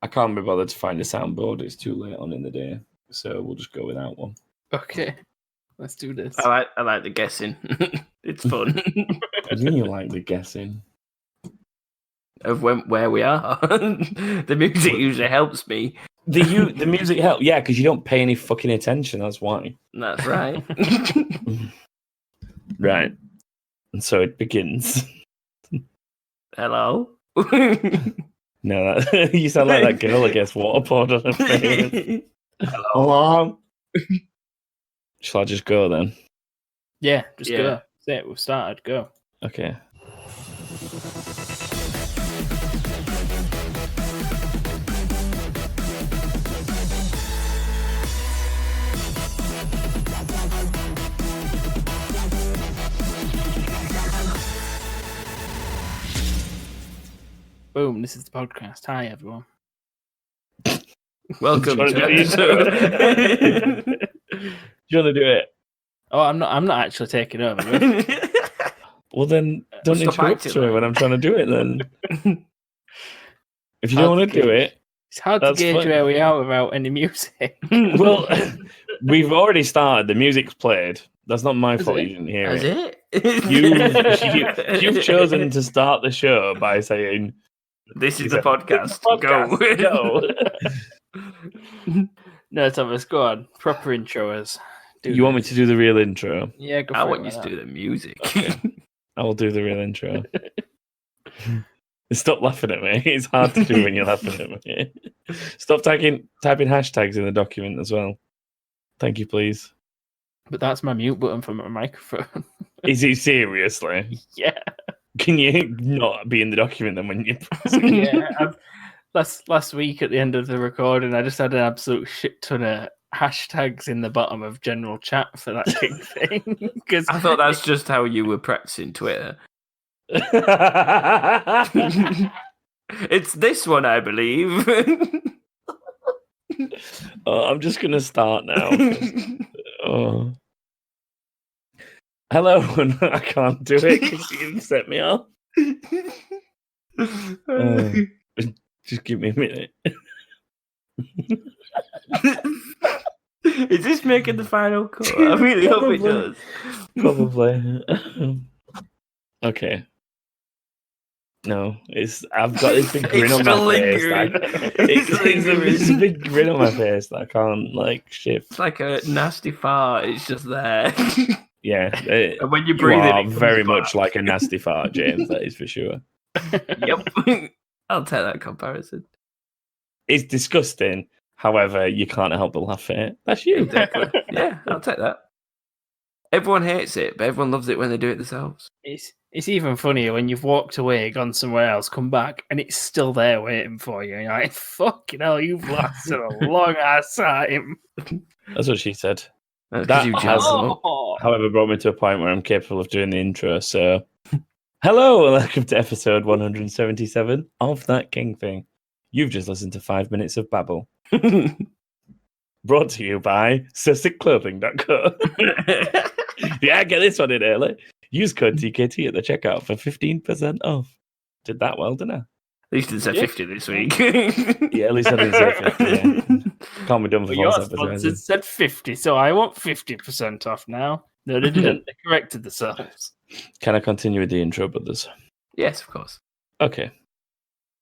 I can't be bothered to find a soundboard. It's too late on in the day, so we'll just go without one. Okay, let's do this. I like the guessing. It's fun. What do you like the guessing? Of where we are. The music usually helps me. The music help, yeah, because you don't pay any fucking attention. That's why. That's right. Right, and so it begins. Hello. No, you sound like that girl that gets water poured on her face. Hello. Shall I just go then? Yeah, just go. That's it. We've started. Go. Okay. Boom. This is the podcast. Hi, everyone. Welcome to Do you want to do it? Oh, I'm not actually taking over. Well, then don't Stop interrupt acting me like when I'm trying to do it. Then, if you don't want to do it, It's hard to That's gauge fine. where we are without any music. well, we've already started. The music's played. That's not my fault. it? You didn't hear Is it. it? You've chosen to start the show by saying, This is You the said, podcast. "Podcast, Go. No, Thomas, go on. Proper intro us. You want me to do the real intro? Yeah, go for I it. want why you to not? do the music. I will do the real intro. Stop laughing at me. It's hard to do when you're laughing at me. Stop typing hashtags in the document as well. Thank you, please. But that's my mute button for my microphone. Is it seriously? Yeah. Can you not be in the document then when you press it? Yeah. Last week at the end of the recording, I just had an absolute shit ton of hashtags in the bottom of general chat for that king thing. Because I thought that's just how you were practicing Twitter. It's this one, I believe. I'm just going to start now. Oh. Hello, and I can't do it because you set me off. Just give me a minute. Is this making the final cut? I really hope it does. Probably. Okay. No, I've got this big grin It's on still my face. lingering. It's a big grin on my face that I can't shift. It's like a nasty fart. It's just there. Yeah, And when you you breathe it, are it comes very back. much like a nasty fart, James. That is for sure. Yep. I'll take that comparison. It's disgusting. However, you can't help but laugh at it. That's you. Exactly. Yeah, I'll take that. Everyone hates it, but everyone loves it when they do it themselves. It's even funnier when you've walked away, gone somewhere else, come back, and it's still there waiting for you. And you're like, fucking hell, you've lasted a long ass time. That's what she said. That's That 'cause you has- jazz them up. However, brought me to a point where I'm capable of doing the intro. So, hello and welcome to episode 177 of That King Thing. You've just listened to 5 minutes of babble. Brought to you by SussexClothing.co. Yeah, get this one in early. Use code TKT at the checkout for 15% off. Did that well, didn't I? At least it said 50 this week. Yeah, at least I didn't say 50. Yeah. Can't be done for Well, your false sponsor advertising. said 50, so I want 50% off now. No, they didn't. They corrected themselves. Can I continue with the intro, brothers? Yes, of course. Okay.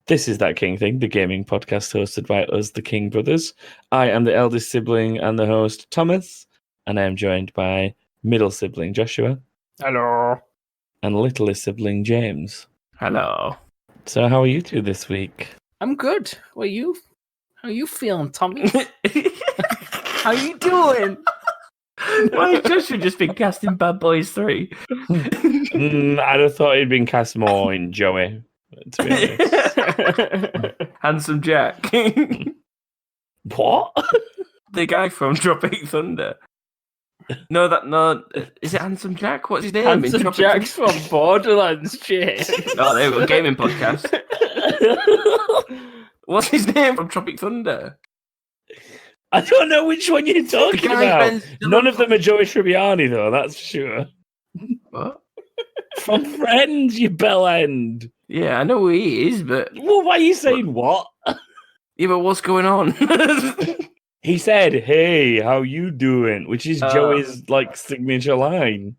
This is That King Thing, the gaming podcast hosted by us, the King brothers. I am the eldest sibling and the host, Thomas, and I am joined by middle sibling, Joshua, Hello. and littlest sibling, James. Hello. So how are you two this week? I'm good. How are you feeling, Tommy? How you doing? Why has Joshua just been casting Bad Boys 3? I'd have thought he'd been cast more in Joey, to be honest. Handsome Jack. What? The guy from Tropic Thunder. No, is it Handsome Jack? What's his name? in Handsome Tropic Jack's from Borderlands, Jay. Oh, there we go. Gaming podcast. What's his name from Tropic Thunder? I don't know which one you're talking guy about. Ben Stiller None of them are Joey Tribbiani, though, that's for sure. What? From Friends, you bell end. Yeah, I know who he is, but Well, why are you saying what? Yeah, but what's going on? He said, "Hey, how you doing?" Which is Joey's like signature line.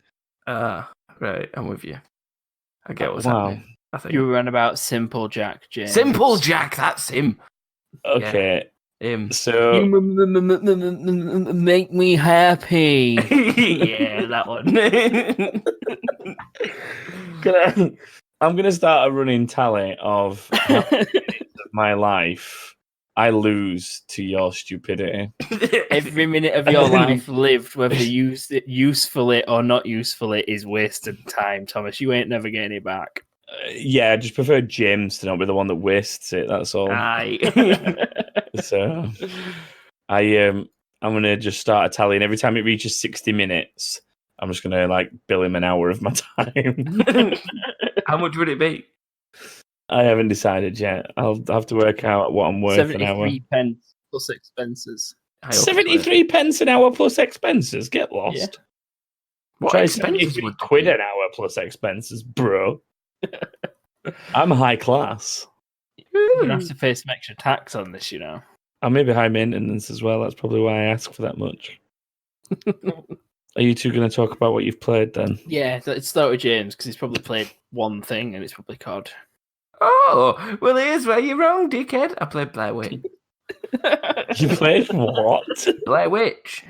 Right, I'm with you. I get what's Wow. happening. I think You ran about Simple Jack, James. Simple Jack, that's him. Okay, Him. so You make me happy. Yeah, that one. I'm gonna start a running tally of how many minutes of my life I lose to your stupidity. Every minute of your life lived, whether you used it usefully or not usefully, is wasted time, Thomas. You ain't never getting it back. Yeah, I just prefer James to not be the one that wastes it. That's all. Aye. So I'm gonna just start a tally, and every time it reaches 60 minutes, I'm just gonna like bill him an hour of my time. How much would it be? I haven't decided yet. I'll have to work out what I'm worth an hour. 73 pence plus expenses. 73 pence an hour plus expenses. Get lost. Yeah. What Try expenses 73 would quid an hour plus expenses, bro. I'm high class. You're gonna have to pay some extra tax on this, you know. I may be high maintenance as well. That's probably why I ask for that much. Are you two going to talk about what you've played then? Yeah, let's start with James because he's probably played one thing and it's probably COD. Oh, well, here's where you're wrong, dickhead. I played Blair Witch. You played what? Blair Witch.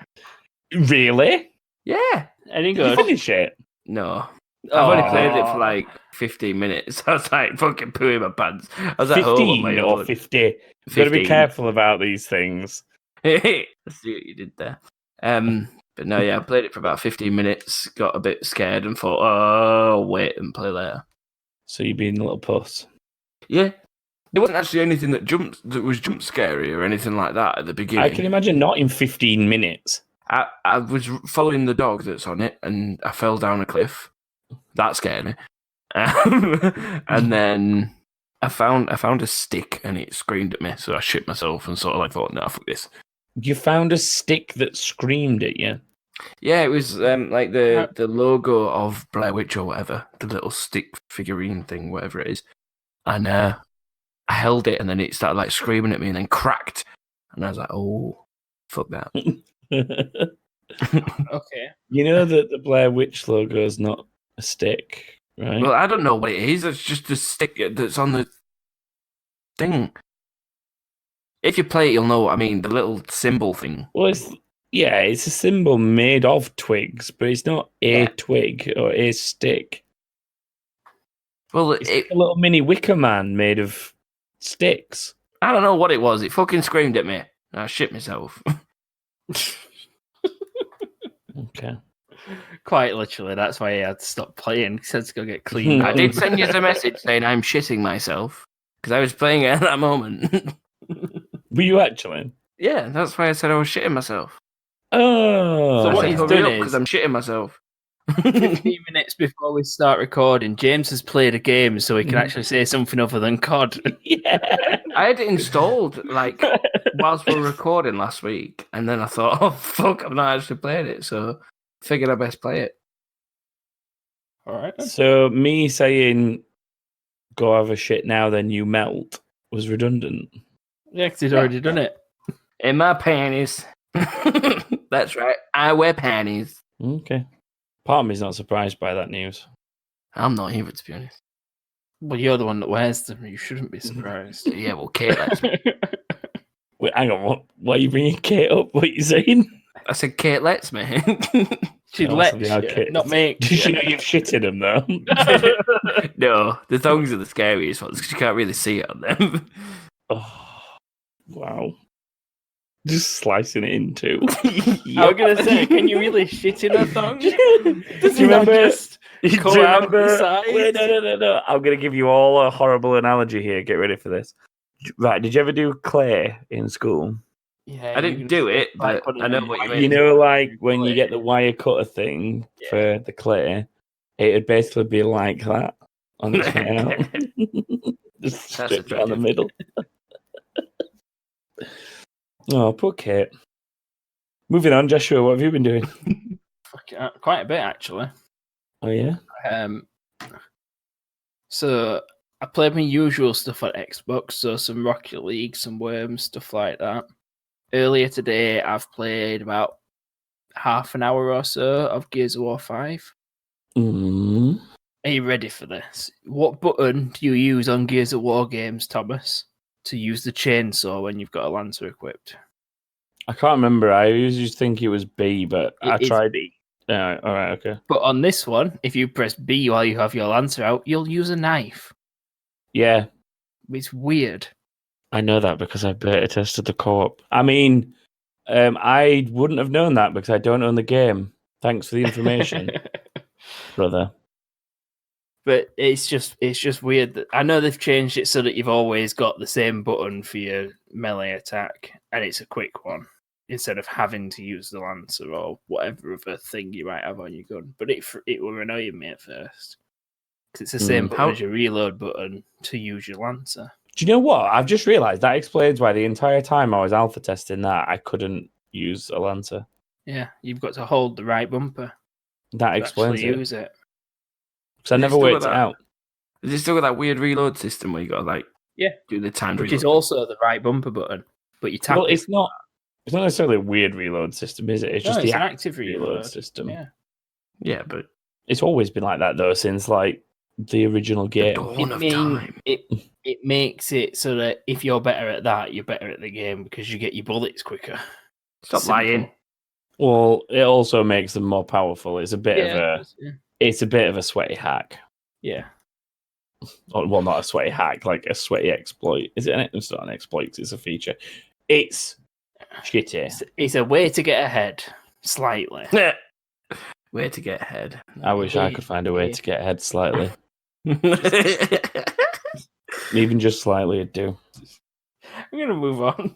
Really? Yeah. Any Did you good? finish it? No. I've only played it for Aw. like 15 minutes. I was like fucking pooing my pants. I was at home on 15 my or own. 50? You've got to be 15. careful about these things. I see what you did there. But no, yeah, I played it for about 15 minutes, got a bit scared and thought, oh, wait and play later. So you're being a little puss. Yeah. There wasn't actually anything that was jump scary or anything like that at the beginning. I can imagine not in 15 minutes. I was following the dog that's on it and I fell down a cliff. That scared me. And then I found a stick and it screamed at me, so I shit myself and sort of like thought, no, fuck this. You found a stick that screamed at you. Yeah, it was like the logo of Blair Witch or whatever, the little stick figurine thing, whatever it is. And I held it and then it started like screaming at me and then cracked. And I was like, oh, fuck that. Okay. You know that the Blair Witch logo is not a stick, right? Well, I don't know what it is. It's just a stick that's on the thing. If you play it, you'll know what I mean. The little symbol thing. Well, it's a symbol made of twigs, but it's not a Yeah. twig or a stick. Well, It's like a little mini wicker man made of sticks. I don't know what it was. It fucking screamed at me. I shit myself. Okay. Quite literally, that's why he had to stop playing. He said to go get cleaned. I up. did send you a message saying I'm shitting myself because I was playing it at that moment. Were you actually? Yeah, that's why I said I was shitting myself. Oh. So what he's done is- because I'm shitting myself. 15 minutes before we start recording, James has played a game so he can actually say something other than COD. Yeah. I had it installed like whilst we were recording last week, and then I thought, oh fuck, I've not actually played it, so figured I best play it. All right. So me saying go have a shit now, then you melt was redundant. Yeah, because he's already done it. In my panties. That's right. I wear panties. Okay. Part of me's not surprised by that news. I'm not either, to be honest. Well, you're the one that wears them. You shouldn't be surprised. Yeah, well, Kate lets me. Wait, hang on. Why are you bringing Kate up? What are you saying? I said Kate lets me. She Also, lets they are you, kids. not make Did you know you've shitted them though? No, the thongs are the scariest ones because you can't really see it on them. Oh, wow. Just slicing it in two. I was going to say, can you really shit in a thong? Do you remember? Do you come out the remember? sides? Wait, no. I'm going to give you all a horrible analogy here. Get ready for this. Right, did you ever do clay in school? Yeah, I didn't do it, but I know what you mean. You know, like when you get the wire cutter thing for the clay, it would basically be like that on its way out. Just That's straight down the attractive. middle. Oh, poor Kate. Moving on, Joshua, what have you been doing? Quite a bit, actually. Oh, yeah? So I played my usual stuff on Xbox, so some Rocket League, some Worms, stuff like that. Earlier today, I've played about half an hour or so of Gears of War 5. Mm. Are you ready for this? What button do you use on Gears of War games, Thomas, to use the chainsaw when you've got a Lancer equipped? I can't remember. I usually think it was B, but I It is tried. B. Yeah, all right, okay. But on this one, if you press B while you have your Lancer out, you'll use a knife. Yeah, It's weird. I know that because I beta tested the co-op. I mean, I wouldn't have known that because I don't own the game. Thanks for the information, brother. But it's just weird that I know they've changed it so that you've always got the same button for your melee attack, and it's a quick one instead of having to use the Lancer or whatever other thing you might have on your gun. But it were annoying me at first because it's the same button as your reload button to use your Lancer. Do you know what? I've just realised that explains why the entire time I was alpha testing that I couldn't use a Lancer. Yeah, you've got to hold the right bumper. That to explains actually it. Use it. Because I never worked it out. Is it still got that weird reload system where you got to do the timed which reload? is also the right bumper button, but you tap. Well, it's not necessarily a weird reload system, is it? It's just it's the an active reload system. Yeah, but it's always been like that though since like the original game. The dawn of time. It makes it so that if you're better at that, you're better at the game because you get your bullets quicker. Stop lying. Well, it also makes them more powerful. It's a bit of a sweaty hack. Yeah. Well, not a sweaty hack, like a sweaty exploit. It's not an exploit, it's a feature. It's shitty. It's a way to get ahead, slightly. Way to get ahead. I wish I could find a way to get ahead slightly. Even just slightly would do. I'm going to move on.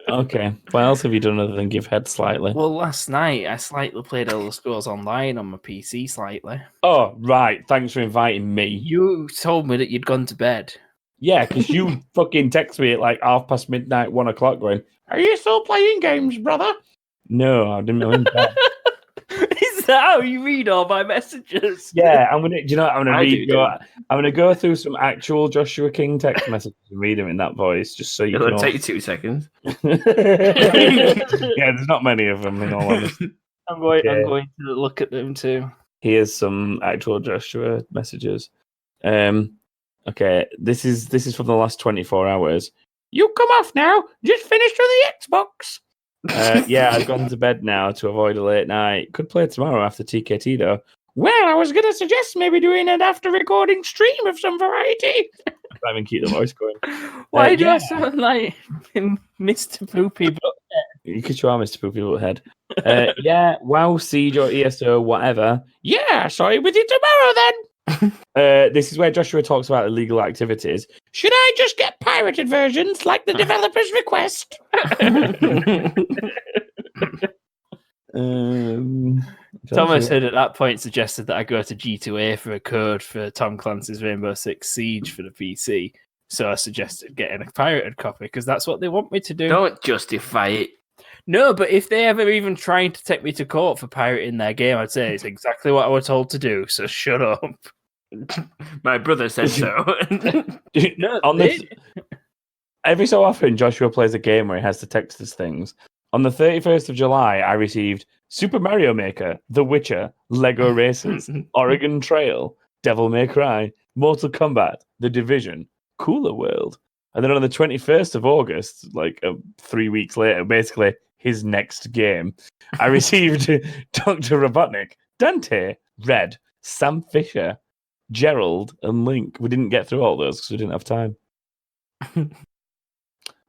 Okay. What else have you done other than give head slightly? Well, last night I slightly played Elder Scrolls Online on my PC slightly. Oh, right. Thanks for inviting me. You told me that you'd gone to bed. Yeah, because you fucking text me at like midnight, 1 o'clock going, "Are you still playing games, brother?" No, I didn't know in bed. Is that how you read all my messages? Yeah, I'm gonna go through some actual Joshua King text messages and read them in that voice, just so you It'll can. take you 2 seconds. Yeah, there's not many of them in all honesty. I'm going to look at them too. Here's some actual Joshua messages. Okay, this is from the last 24 hours. You come off now. Just finished with the Xbox. Yeah, I've gone to bed now to avoid a late night. Could play tomorrow after TKT though. Well, I was going to suggest maybe doing an after recording stream of some variety. I even keep the voice going. Why do I sound like Mr. Poopy Butthead? Because you are Mr. Poopy Butthead. Yeah, WoW, Siege or ESO, whatever. Yeah, sorry with you tomorrow then. This is where Joshua talks about illegal activities. Should I just get pirated versions like the developers request? Thomas had at that point suggested that I go to G2A for a code for Tom Clancy's Rainbow Six Siege for the PC. So I suggested getting a pirated copy because that's what they want me to do. Don't justify it. No, but if they ever even tried to take me to court for pirating their game, I'd say it's exactly what I was told to do, so shut up. My brother said so. No, every so often, Joshua plays a game where he has to text us things. On the 31st of July, I received Super Mario Maker, The Witcher, Lego Racers, Oregon Trail, Devil May Cry, Mortal Kombat, The Division, Cooler World. And then on the 21st of August, like 3 weeks later, basically his next game, I received Dr. Robotnik, Dante, Red, Sam Fisher, Gerald, and Link. We didn't get through all those because we didn't have time.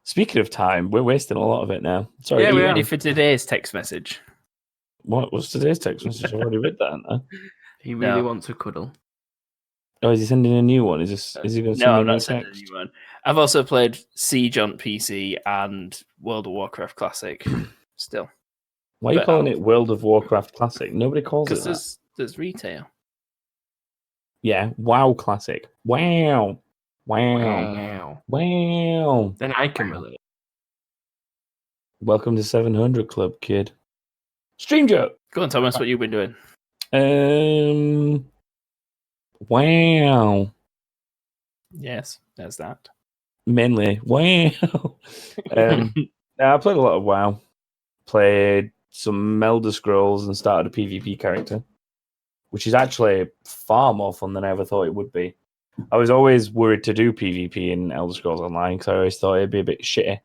Speaking of time, we're wasting a lot of it now. Sorry, yeah, we're ready for today's text message. What was today's text message? I've already read that, haven't I? He really wants a cuddle. Oh, is he sending a new one? Is he going to send I'm not sending a new one. I've also played Siege on PC and World of Warcraft Classic. Still. Why are you calling it World of Warcraft Classic? Nobody calls it that. Because there's retail. Yeah, WoW Classic. Wow. Wow. Then I can relate. Welcome to 700 Club, kid. Stream joke. Go on, Thomas. What you been doing? Wow. Yes, there's that. Mainly, wow. I played a lot of WoW. Played some Elder Scrolls and started a PvP character, which is actually far more fun than I ever thought it would be. I was always worried to do PvP in Elder Scrolls Online because I always thought it'd be a bit shitty,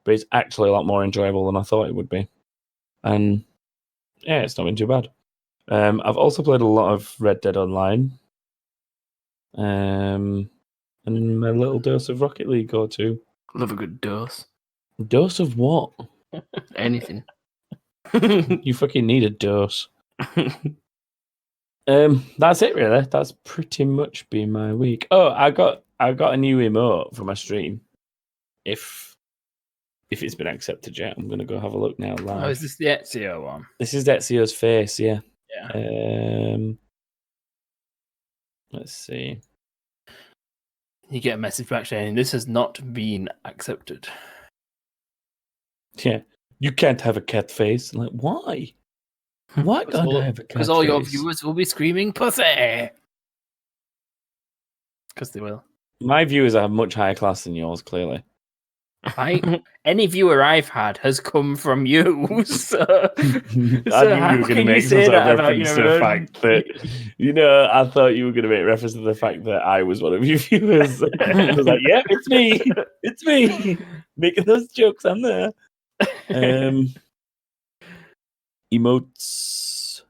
but it's actually a lot more enjoyable than I thought it would be. And yeah, it's not been too bad. I've also played a lot of Red Dead Online. And my little dose of Rocket League or two. Love a good dose. Dose of what? Anything. You fucking need a dose. That's it really. That's pretty much been my week. Oh, I got a new emote for my stream. If it's been accepted yet, I'm gonna go have a look now live. Oh, is this the Ezio one? This is Ezio's face, yeah. Yeah. Let's see. You get a message back saying this has not been accepted. Yeah. You can't have a cat face. I'm like, why? Why can't I have a cat face? Because all your viewers will be screaming pussy. Because they will. My viewers are much higher class than yours, clearly. Any viewer I've had has come from you. So, I knew you were going to make some sort of reference to the fact that, I thought you were going to make reference to the fact that I was one of your viewers. I was like, yeah, it's me. It's me. Making those jokes, I'm there. Emotes.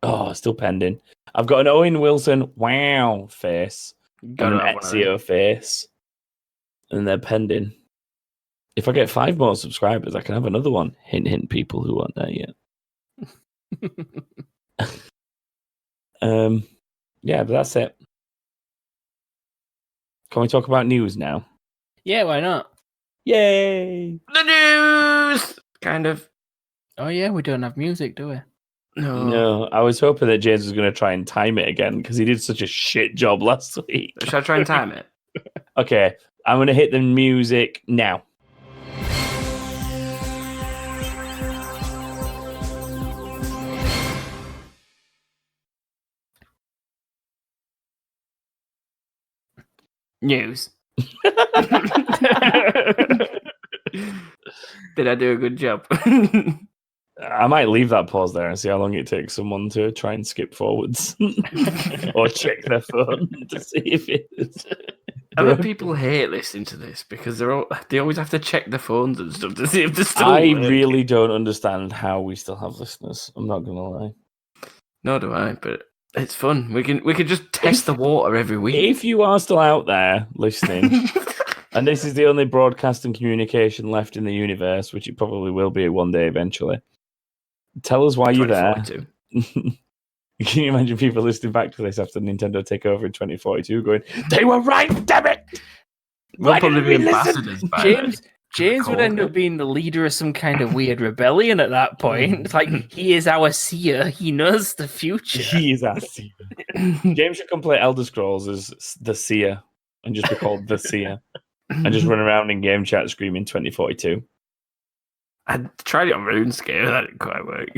Oh, still pending. I've got an Owen Wilson wow face and an Ezio face. And they're pending. If I get 5 more subscribers, I can have another one. Hint, hint, people who aren't there yet. Yeah, but that's it. Can we talk about news now? Yeah, why not? Yay! The news! Kind of. Oh yeah, we don't have music, do we? No, I was hoping that James was going to try and time it again because he did such a shit job last week. Should I try and time it? Okay, I'm going to hit the music now. News. Did I do a good job? I might leave that pause there and see how long it takes someone to try and skip forwards or check their phone to see if it is. Other people hate listening to this because they always have to check their phones and stuff to see if they're still I working. really don't understand how we still have listeners. I'm not gonna lie. Nor do I, but it's fun. We can just test the water every week. If you are still out there listening, and this is the only broadcast and communication left in the universe, which it probably will be one day eventually, tell us why you're there. Can you imagine people listening back to this after Nintendo takeover in 2042 going, they were right, damn it! We'll probably be ambassadors. James would end up being the leader of some kind of weird rebellion at that point. It's like, he is our seer. He knows the future. He is our seer. James should come play Elder Scrolls as the seer and just be called the seer and just run around in game chat screaming 2042. I tried it on RuneScape. That didn't quite work.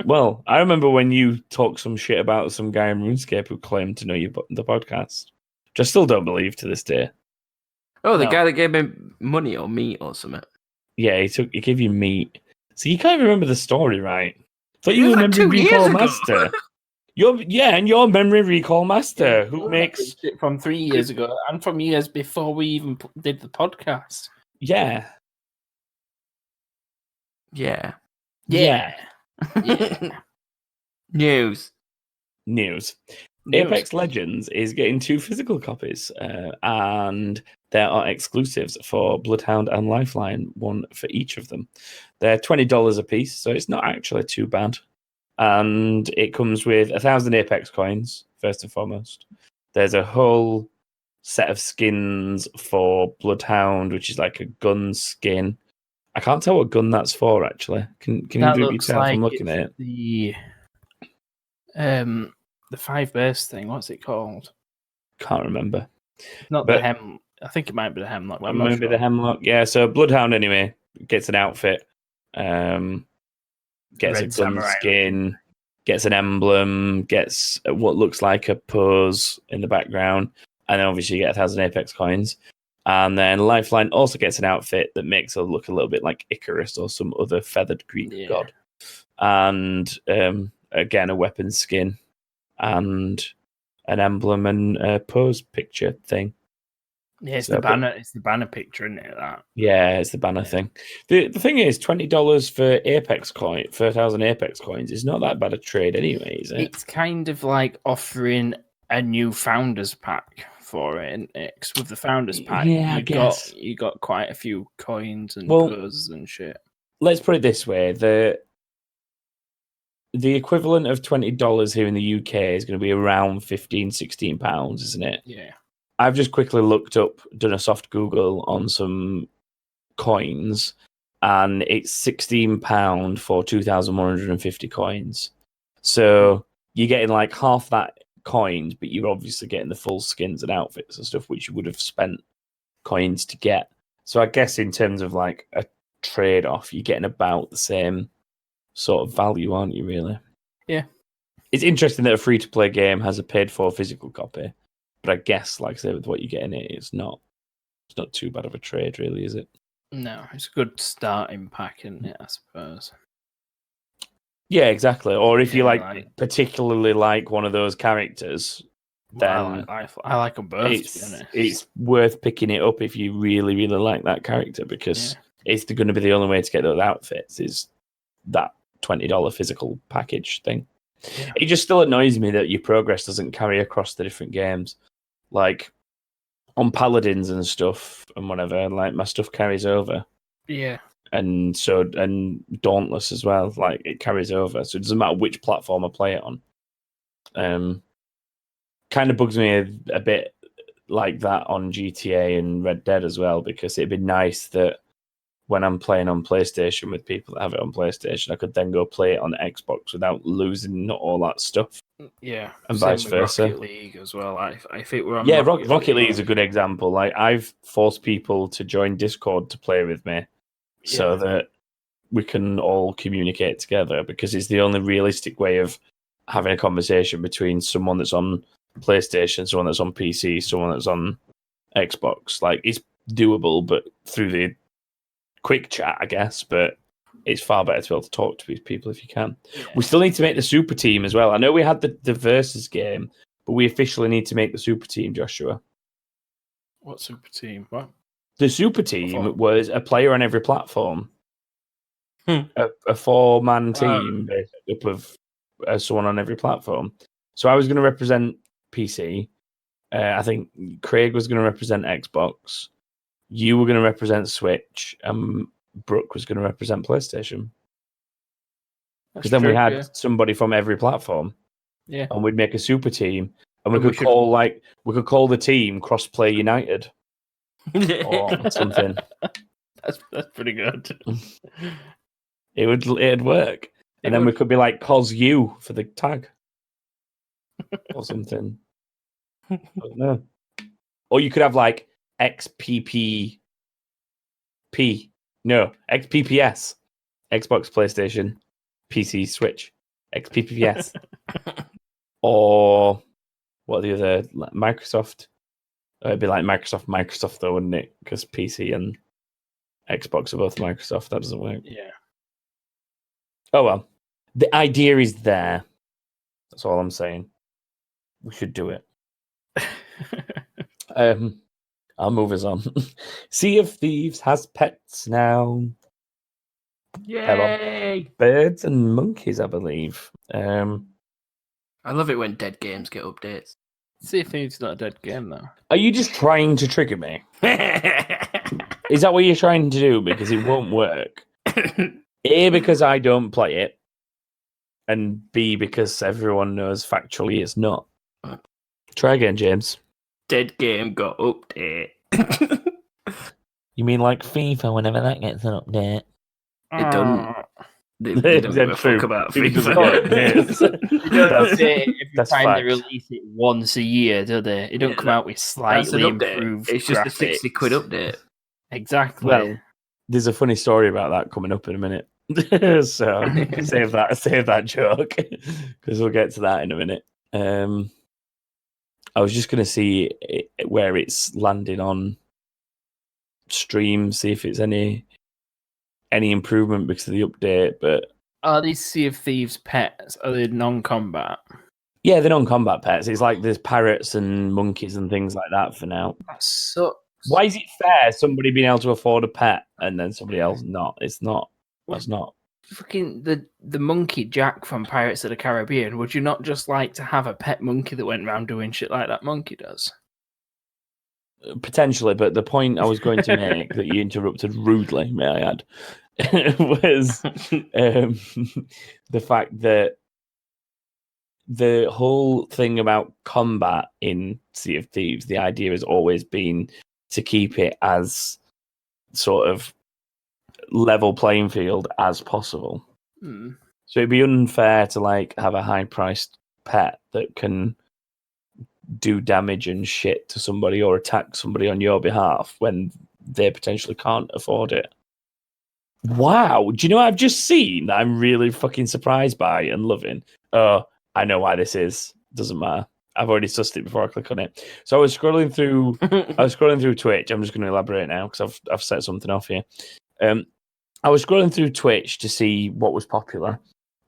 Well, I remember when you talked some shit about some guy in RuneScape who claimed to know the podcast, which I still don't believe to this day. Oh, the guy that gave me money or meat or something. Yeah, he gave you meat. So you can't remember the story, right? Thought you were like memory 2 years recall ago. master. Your memory recall master who makes it from 3 years ago and from years before we even did the podcast. Yeah. Yeah. News. Apex Legends is getting 2 physical copies, and there are exclusives for Bloodhound and Lifeline, one for each of them. They're $20 a piece, so it's not actually too bad. And it comes with 1,000 Apex coins, first and foremost. There's a whole set of skins for Bloodhound, which is like a gun skin. I can't tell what gun that's for, actually. Can you do it tell if I'm looking at it? The 5 burst thing, what's it called? Can't remember. Not the hem. I think it might be the hemlock. Maybe the hemlock. Yeah, so Bloodhound anyway gets an outfit, gets Red a gun samurai skin, gets an emblem, gets what looks like a pose in the background, and then obviously you get 1,000 Apex coins. And then Lifeline also gets an outfit that makes her look a little bit like Icarus or some other feathered Greek god. And again, a weapon skin and an emblem and a pose picture thing. Yeah, it's the banner. It's the banner picture, isn't it? That. Yeah, it's the banner thing. The thing is, $20 for Apex coin for 1,000 Apex coins is not that bad a trade, anyway, is it? It's kind of like offering a new founders pack for it, isn't it? 'Cause with the founders pack, you got quite a few coins and poses and shit. Let's put it this way: the equivalent of $20 here in the UK is going to be around £15-16, isn't it? Yeah. I've just quickly looked up, done a soft Google on some coins, and it's £16 for 2,150 coins. So you're getting like half that coins, but you're obviously getting the full skins and outfits and stuff, which you would have spent coins to get. So I guess in terms of like a trade-off, you're getting about the same sort of value, aren't you, really? Yeah. It's interesting that a free-to-play game has a paid-for physical copy. But I guess, like I say, with what you get in it, it's not too bad of a trade, really, is it? No, it's a good starting pack, isn't it, I suppose? Yeah, exactly. Or if you particularly like one of those characters, then I like them both. It's worth picking it up if you really, really like that character, because it's going to be the only way to get those outfits is that $20 physical package thing. Yeah. It just still annoys me that your progress doesn't carry across the different games. Like on Paladins and stuff and whatever, like my stuff carries over. Yeah. And Dauntless as well, like it carries over. So it doesn't matter which platform I play it on. Kind of bugs me a bit like that on GTA and Red Dead as well, because it'd be nice that when I'm playing on PlayStation with people that have it on PlayStation, I could then go play it on Xbox without losing all that stuff. Yeah, and vice versa. Rocket League as well. I think we're on. Rocket League is a good example. Like I've forced people to join Discord to play with me, so that we can all communicate together, because it's the only realistic way of having a conversation between someone that's on PlayStation, someone that's on PC, someone that's on Xbox. Like it's doable, but through the quick chat, I guess, but it's far better to be able to talk to these people if you can. Yeah. We still need to make the super team as well. I know we had the versus game, but we officially need to make the super team, Joshua. What super team? What? The super team was a player on every platform. A 4-man team based up of someone on every platform. So I was going to represent PC. I think Craig was going to represent Xbox. You were going to represent Switch, and Brooke was going to represent PlayStation. Because then we had somebody from every platform. Yeah. And we'd make a super team, and we could call the team Crossplay United. Or something. That's pretty good. It'd work. And then we could be like Cos U for the tag. Or something. I don't know. Or you could have like XPPP. No, XPPS. Xbox, PlayStation, PC, Switch. XPPS. Or what are the other? Microsoft. It'd be like Microsoft though, wouldn't it? Because PC and Xbox are both Microsoft. That doesn't work. Yeah. Oh well. The idea is there. That's all I'm saying. We should do it. I'll move us on. Sea of Thieves has pets now. Yay! Birds and monkeys, I believe. I love it when dead games get updates. Sea of Thieves is not a dead game, though. Are you just trying to trigger me? Is that what you're trying to do? Because it won't work. A, because I don't play it. And B, because everyone knows factually it's not. Try again, James. Dead game got update. You mean like FIFA whenever that gets an update? It doesn't. They don't give a fuck about FIFA. Every time they release it once a year, do they? It don't come out with slightly improved It's just graphics. a £60 update. Exactly. Well, there's a funny story about that coming up in a minute. So save that joke because we'll get to that in a minute. I was just going to see where it's landing on stream, see if it's any improvement because of the update. But are these Sea of Thieves pets? Are they non-combat? yeah, they're non-combat pets. It's like there's parrots and monkeys and things like that for now. That sucks. Why is it fair somebody being able to afford a pet and then somebody else not? It's not. That's not. Fucking the monkey Jack from Pirates of the Caribbean. Would you not just like to have a pet monkey that went around doing shit like that monkey does? Potentially, but the point I was going to make that you interrupted rudely, may I add, was the fact that the whole thing about combat in Sea of Thieves, the idea has always been to keep it as sort of level playing field as possible. So it'd be unfair to like have a high-priced pet that can do damage and shit to somebody or attack somebody on your behalf when they potentially can't afford it. Wow, do you know what I've just seen that I'm really fucking surprised by and loving? Oh, I know why this is. Doesn't matter. I've already sussed it before I click on it. So I was scrolling through Twitch. I'm just going to elaborate now because I've set something off here. I was scrolling through Twitch to see what was popular.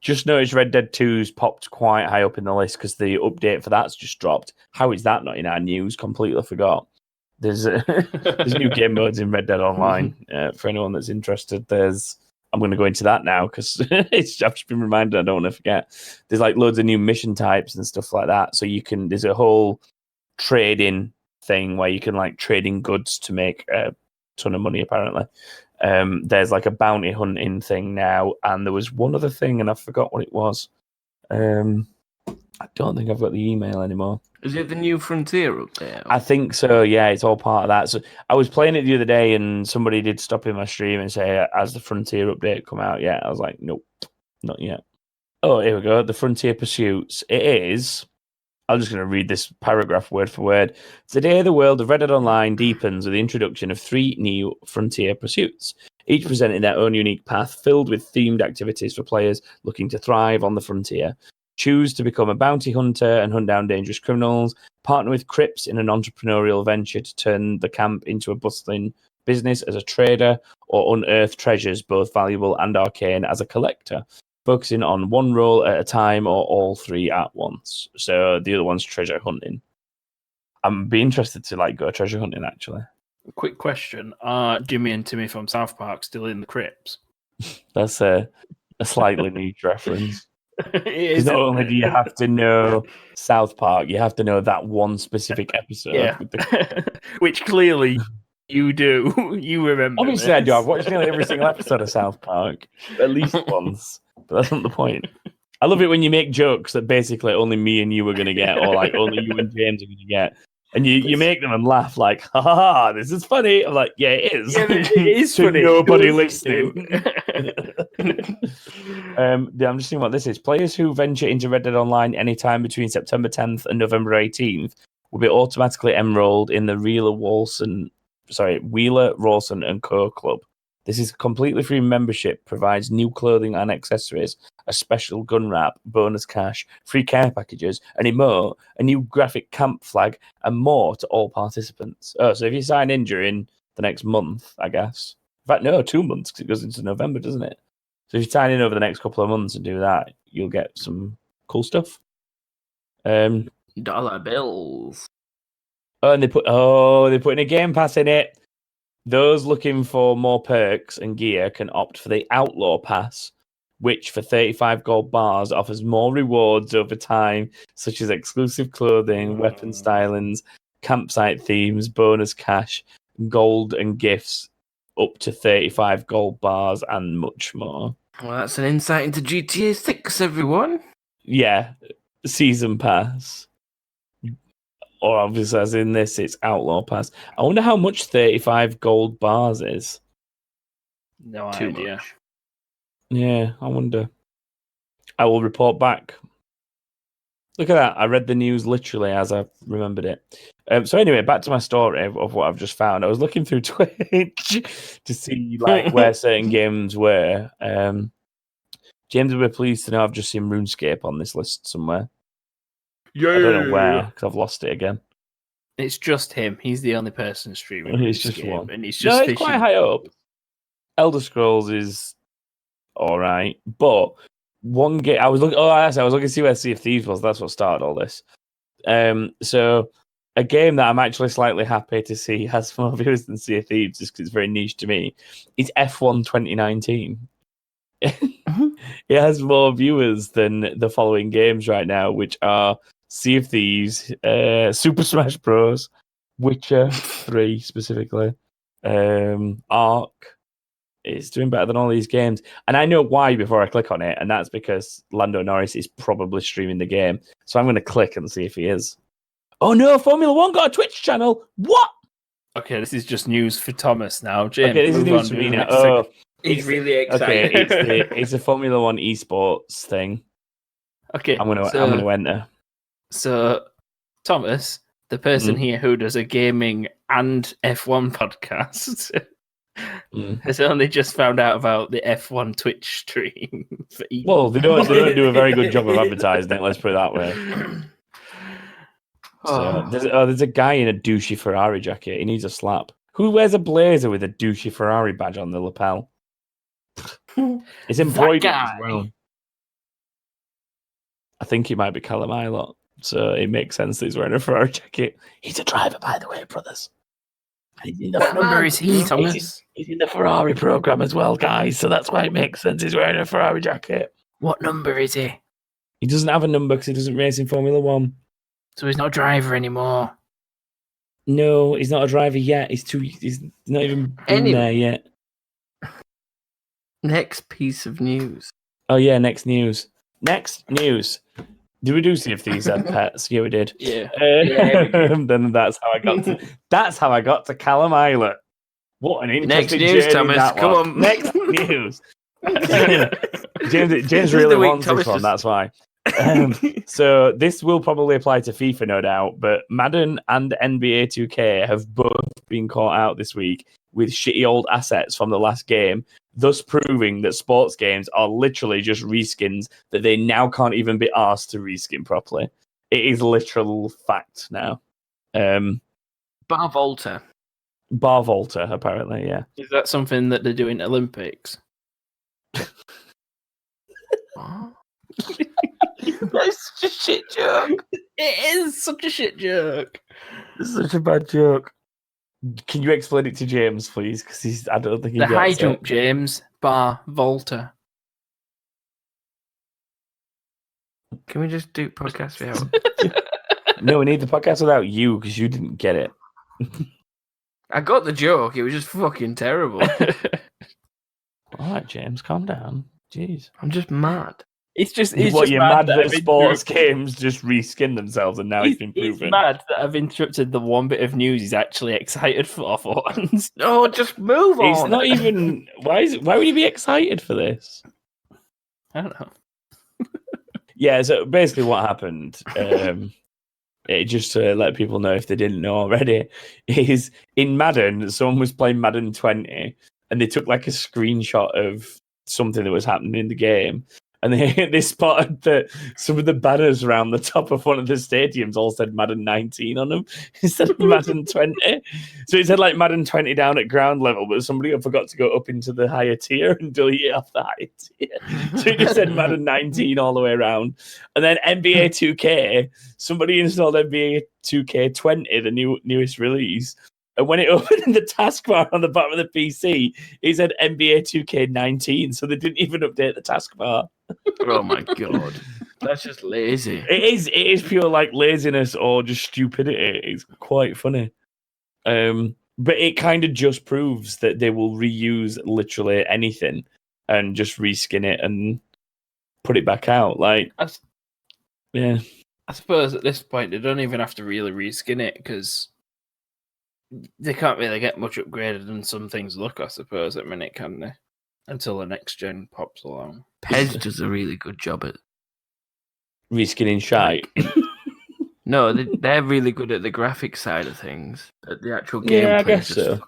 Just noticed Red Dead 2's popped quite high up in the list because the update for that's just dropped. How is that not in our news? Completely forgot. There's new game modes in Red Dead Online for anyone that's interested. I'm going to go into that now because I've just been reminded. I don't want to forget. There's like loads of new mission types and stuff like that. So there's a whole trading thing where you can like trade in goods to make a ton of money apparently. There's like a bounty hunting thing now, and there was one other thing, and I forgot what it was. I don't think I've got the email anymore. Is it the new Frontier up there? I think so, yeah, it's all part of that. So I was playing it the other day, and somebody did stop in my stream and say, has the Frontier update come out yet? I was like, nope, not yet. Oh, here we go, the Frontier Pursuits. It is... I'm just going to read this paragraph word for word. Today, the world of Red Dead Online deepens with the introduction of 3 new frontier pursuits, each presenting their own unique path filled with themed activities for players looking to thrive on the frontier. Choose to become a bounty hunter and hunt down dangerous criminals, partner with Crips in an entrepreneurial venture to turn the camp into a bustling business as a trader, or unearth treasures both valuable and arcane as a collector, focusing on one role at a time or all 3 at once. So the other one's treasure hunting. I'm be interested to like go treasure hunting actually. Quick question: are Jimmy and Timmy from South Park still in the crypts? That's a slightly niche reference. Because not only do you have to know South Park, you have to know that one specific episode. Yeah, which clearly you do. You remember. Obviously, I do. I've watched nearly every single episode of South Park at least once. But that's not the point. I love it when you make jokes that basically only me and you are going to get, or like only you and James are going to get. And you make them and laugh like, ha ha ha, this is funny. I'm like, yeah, it is. Yeah, it is to funny. nobody listening. I'm just seeing what this is. Players who venture into Red Dead Online anytime between September 10th and November 18th will be automatically enrolled in the Wheeler, Rawson and Co. Club. This is completely free membership, provides new clothing and accessories, a special gun wrap, bonus cash, free care packages, an emote, a new graphic camp flag, and more to all participants. Oh, so if you sign in during the next month, I guess. In fact, no, 2 months, because it goes into November, doesn't it? So if you sign in over the next couple of months and do that, you'll get some cool stuff. Dollar bills. Oh, and they're putting a Game Pass in it. Those looking for more perks and gear can opt for the Outlaw Pass, which for 35 gold bars offers more rewards over time, such as exclusive clothing, weapon stylings, campsite themes, bonus cash, gold and gifts, up to 35 gold bars, and much more. Well, that's an insight into GTA 6, everyone. Yeah, Season Pass. Or obviously, as in this, it's Outlaw Pass. I wonder how much 35 gold bars is. No Too idea. much. Yeah, I wonder. I will report back. Look at that. I read the news literally as I remembered it. So anyway, back to my story of what I've just found. I was looking through Twitch to see like where certain games were. James will be pleased to know I've just seen RuneScape on this list somewhere. Yeah. I don't know where because I've lost it again. It's just him. He's the only person streaming. It's just one. And he's just no, it's quite high up. Elder Scrolls is all right, but one game I was looking. Oh, I was looking to see where Sea of Thieves was. That's what started all this. So a game that I'm actually slightly happy to see has more viewers than Sea of Thieves, just because it's very niche to me. Is F1 2019. It has more viewers than the following games right now, which are Sea of Thieves, Super Smash Bros, Witcher 3 specifically, Ark. It's doing better than all these games. And I know why before I click on it, and that's because Lando Norris is probably streaming the game. So I'm going to click and see if he is. Oh no, Formula 1 got a Twitch channel. What? Okay, this is just news for Thomas now. James, okay, this is news for me now. Oh, he's really excited. Okay, it's a Formula 1 esports thing. Okay, I'm gonna enter. So, Thomas, the person here who does a gaming and F1 podcast, has only just found out about the F1 Twitch stream. Well, they don't do a very good job of advertising it. Let's put it that way. So there's a guy in a douchey Ferrari jacket. He needs a slap. Who wears a blazer with a douchey Ferrari badge on the lapel? It's embroidered as well. I think he might be Callum Ilott, so it makes sense that he's wearing a Ferrari jacket. He's a driver, by the way, brothers. What number is he, Thomas? He's in the Ferrari program as well, guys, so that's why it makes sense he's wearing a Ferrari jacket. What number is he? He doesn't have a number because he doesn't race in Formula 1. So he's not a driver anymore? No, he's not a driver yet. He's not even in there yet. Next piece of news. Oh yeah, next news. Did we do see if these had pets? Yeah, we did. Yeah. Then that's how I got to Callum Islet. What an interesting next news, journey Thomas. Come on. Next news. James really wants this one. That's why. So this will probably apply to FIFA, no doubt. But Madden and NBA 2K have both been caught out this week with shitty old assets from the last game, thus proving that sports games are literally just reskins that they now can't even be asked to reskin properly. It is literal fact now. Bar Volta, apparently, yeah. Is that something that they do in Olympics? That's such a shit joke. It is such a shit joke. It's such a bad joke. Can you explain it to James, please? Because I don't think he the gets high it. jump, James. Bar Volta. Can we just do podcast without? No, we need the podcast without you because you didn't get it. I got the joke. It was just fucking terrible. All right, James, calm down. Jeez, I'm just mad. It's just you're mad that sports games just reskin themselves, and now it's been proven. He's mad that I've interrupted the one bit of news he's actually excited for once. No, just move on. It's not even. Why would he be excited for this? I don't know. Yeah, so basically what happened, it just to let people know if they didn't know already, is in Madden, someone was playing Madden 20, and they took like a screenshot of something that was happening in the game. And they spotted that some of the banners around the top of one of the stadiums all said Madden 19 on them instead of Madden 20. So it said like Madden 20 down at ground level, but somebody forgot to go up into the higher tier and delete it off the higher tier. So it just said Madden 19 all the way around. And then NBA 2K, somebody installed NBA 2K 20, the newest release. And when it opened in the taskbar on the bottom of the PC, it said NBA 2K19, so they didn't even update the taskbar. Oh my god, that's just lazy. It is pure like laziness or just stupidity. It's quite funny, but it kind of just proves that they will reuse literally anything and just reskin it and put it back out. Like, yeah, I suppose at this point they don't even have to really reskin it because they can't really get much upgraded than some things look, I suppose, at minute, can they? Until the next gen pops along. Pez does a really good job at Reskinning shite. No, they're really good at the graphic side of things. At the actual gameplay, Yeah, I guess is just so. fucking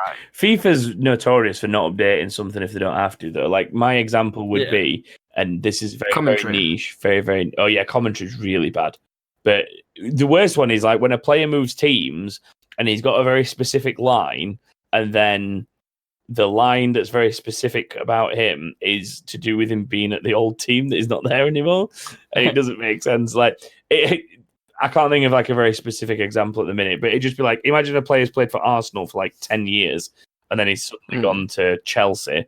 right. FIFA's notorious for not updating something if they don't have to, though. Like, my example would Yeah. be, and this is very, Commentary. very niche, very, very... Oh, yeah, commentary's really bad. But the worst one is, like, when a player moves teams and he's got a very specific line, and then the line that's very specific about him is to do with him being at the old team that is not there anymore. And it doesn't make sense. Like, I can't think of like a very specific example at the minute, but it'd just be like, imagine a player's played for Arsenal for like 10 years and then he's suddenly gone to Chelsea.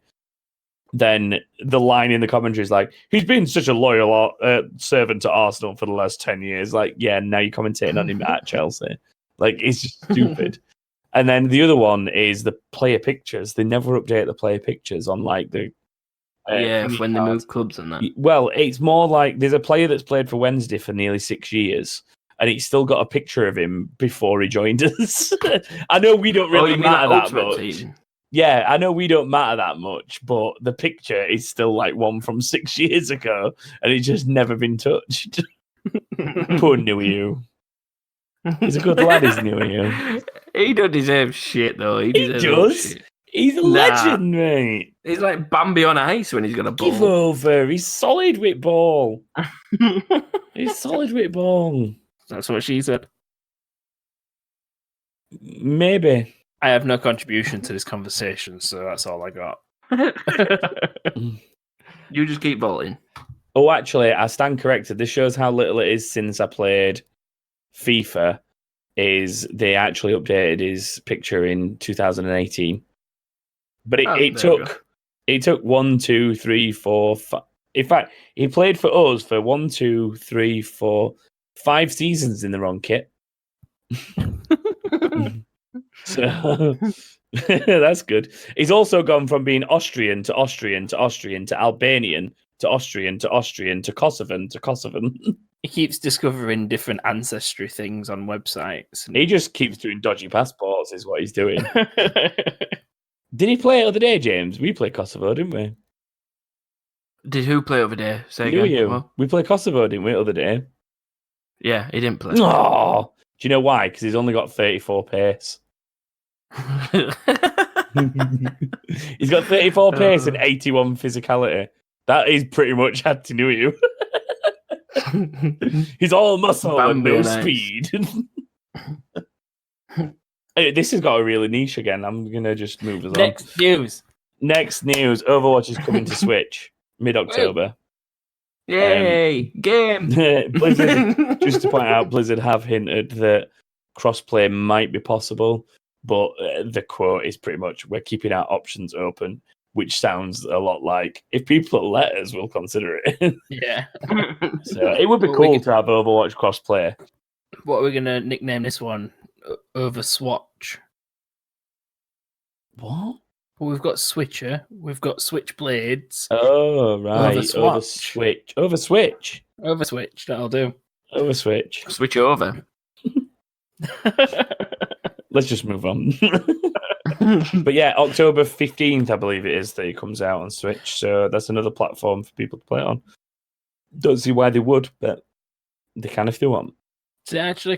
Then the line in the commentary is like, he's been such a loyal servant to Arsenal for the last 10 years. Like, yeah, now you're commentating on him at Chelsea. Like, it's just stupid. And then the other one is the player pictures. They never update the player pictures on like the... when they move clubs and that. Well, it's more like there's a player that's played for Wednesday for nearly 6 years, and he's still got a picture of him before he joined us. I know we don't really matter that much. Team? Yeah, I know we don't matter that much, but the picture is still like one from 6 years ago, and it's just never been touched. Poor New. He's a good lad, isn't he? He don't deserve shit, though. He does. Shit. He's a legend, mate. He's like Bambi on ice when he's got a ball. Give over. He's solid with ball. He's solid with ball. That's what she said. Maybe. I have no contribution to this conversation, so that's all I got. You just keep voting. Oh, actually, I stand corrected. This shows how little it is since I played FIFA. Is they actually updated his picture in 2018. But it took 1, 2, 3, 4, 5. In fact, he played for us for 1, 2, 3, 4, 5 seasons in the wrong kit. So that's good. He's also gone from being Austrian to Austrian to Austrian to Albanian to Austrian to Austrian to Kosovan to Kosovan. He keeps discovering different ancestry things on websites. He just keeps doing dodgy passports, is what he's doing. Did he play the other day, James? We played Kosovo, didn't we? Did who play over there? Say You, again. you. What? We played Kosovo, didn't we, the other day? Yeah, he didn't play. Oh, do you know why? Because he's only got 34 pace. He's got 34 pace and 81 physicality. That is pretty much had to do with you. He's all muscle and no speed. This has got a really niche again. I'm going to just move us on. Next news. Overwatch is coming to Switch mid-October. Yay! Game! Blizzard, just to point out, Blizzard have hinted that crossplay might be possible, but the quote is pretty much, we're keeping our options open, which sounds a lot like, if people let us, we'll consider it. Yeah. So it would be cool to have Overwatch crossplay. What are we going to nickname this one? Overswitch. What? Well, we've got Switcher, we've got Switchblades. Oh, right. Overswitch. Overswitch, that'll do. Overswitch. Switch over. Let's just move on. But yeah, October 15th, I believe it is, that it comes out on Switch. So that's another platform for people to play on. Don't see why they would, but they can if they want. Does it actually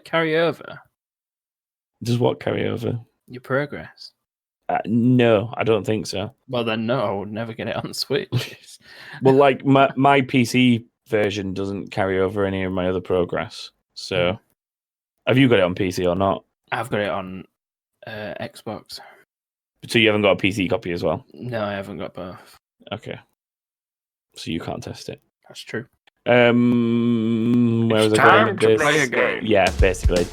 carry over? Does what carry over? Your progress? No, I don't think so. Well, then no, I would never get it on Switch. Well, like my PC version doesn't carry over any of my other progress. So, have you got it on PC or not? I've got it on Xbox. So you haven't got a PC copy as well? No, I haven't got both. Okay. So you can't test it. That's true. Where was I going with this? Play a game. Yeah, basically.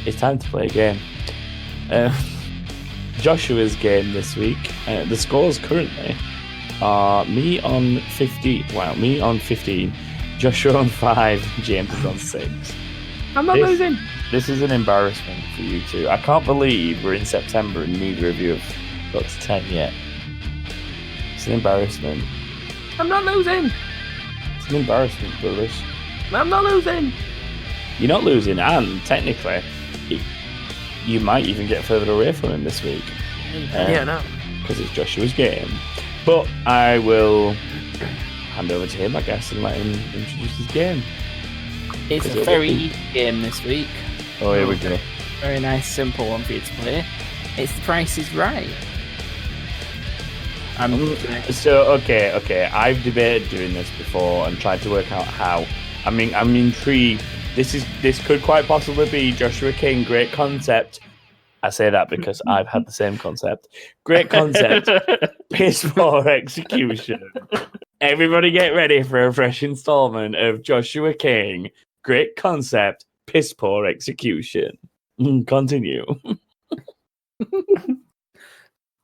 It's time to play a game. Joshua's game this week. The scores currently are me on 50. Wow, me on 15. Joshua on 5. James is on 6. I'm not losing. This is an embarrassment for you two. I can't believe we're in September and neither of you have got to 10 yet. It's an embarrassment. I'm not losing. It's an embarrassment, brothers. I'm not losing. You're not losing, and technically, you might even get further away from him this week. Yeah, no. because it's Joshua's game. But I will hand over to him, I guess, and let him introduce his game. It's a very easy game this week. Oh, here we go. Very nice, simple one for you to play. It's The Price is Right. Okay. I've debated doing this before and tried to work out how. I mean, I'm intrigued. This could quite possibly be Joshua King. Great concept. I say that because I've had the same concept. Great concept. Piss poor execution. Everybody get ready for a fresh installment of Joshua King. Great concept. Piss poor execution. Continue.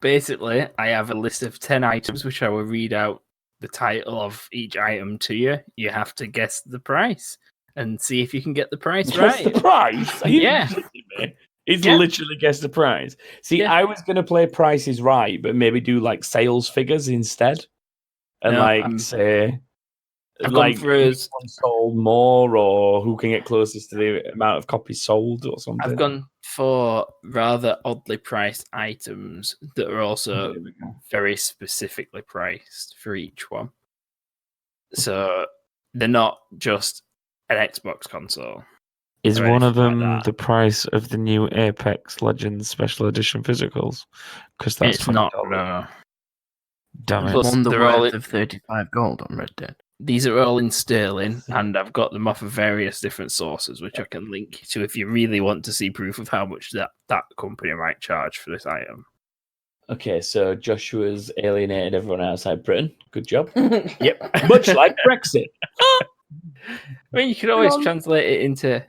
Basically, I have a list of 10 items which I will read out the title of each item to you. You have to guess the price and see if you can get the price right. Guess the price? Are you Yeah. me? It's literally guess the price. See, I was going to play Price is Right, but maybe do like sales figures instead. And say... I've like, gone through who sold more, or who can get closest to the amount of copies sold, or something. I've gone for rather oddly priced items that are also very specifically priced for each one. So they're not just an Xbox console. Is or one of anything them like the price of the new Apex Legends Special Edition physicals? Because that's It's not. $20. No. Damn it. Plus, Wonder they're all worth of 35 gold on Red Dead. These are all in sterling, and I've got them off of various different sources, which I can link to if you really want to see proof of how much that company might charge for this item. Okay, so Joshua's alienated everyone outside Britain. Good job. Yep. Much like Brexit. I mean, you could always translate it into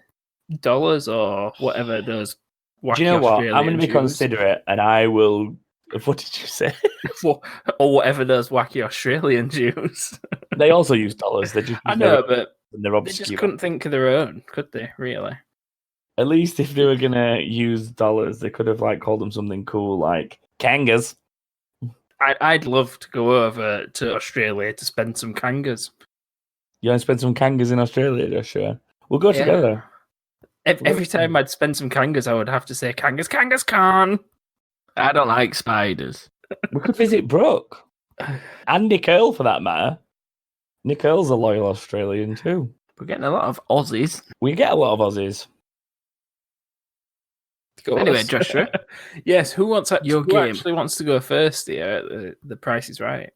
dollars or whatever those wacky Do you know what? I'm Australians going to be use. considerate, and I will... What did you say? Or whatever those wacky Australians use. They also use dollars. They just I know, but they're they obscure. just couldn't think of their own, could they, really? At least if they were going to use dollars, they could have like called them something cool like Kangas. I'd love to go over to Australia to spend some Kangas. You want to spend some Kangas in Australia, Joshua? We'll go together. Every time I'd spend some Kangas, I would have to say Kangas, Kangas, Khan. I don't like spiders. We could visit Brooke. And Nick Earl, for that matter. Nick Earl's a loyal Australian too. We're getting a lot of Aussies. We get a lot of Aussies. Anyway, Joshua. Yes, who Your who game. actually wants to go first here? The Price is Right.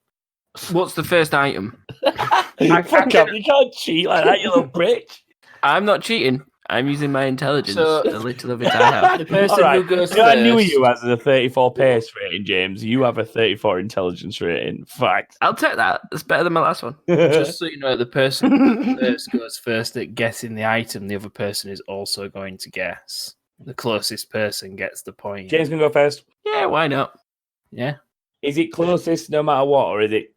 What's the first item? Fuck up, you can't cheat like that, you little bitch. I'm not cheating. I'm using my intelligence. So- the little of it I have. The person All right. who goes You know, I knew first- you as a 34 pace rating, James. You have a 34 intelligence rating. Fact. I'll take that. That's better than my last one. Just so you know, the person who first goes first at guessing the item, the other person is also going to guess. The closest person gets the point. James can go first. Yeah, why not? Yeah. Is it closest no matter what, or is it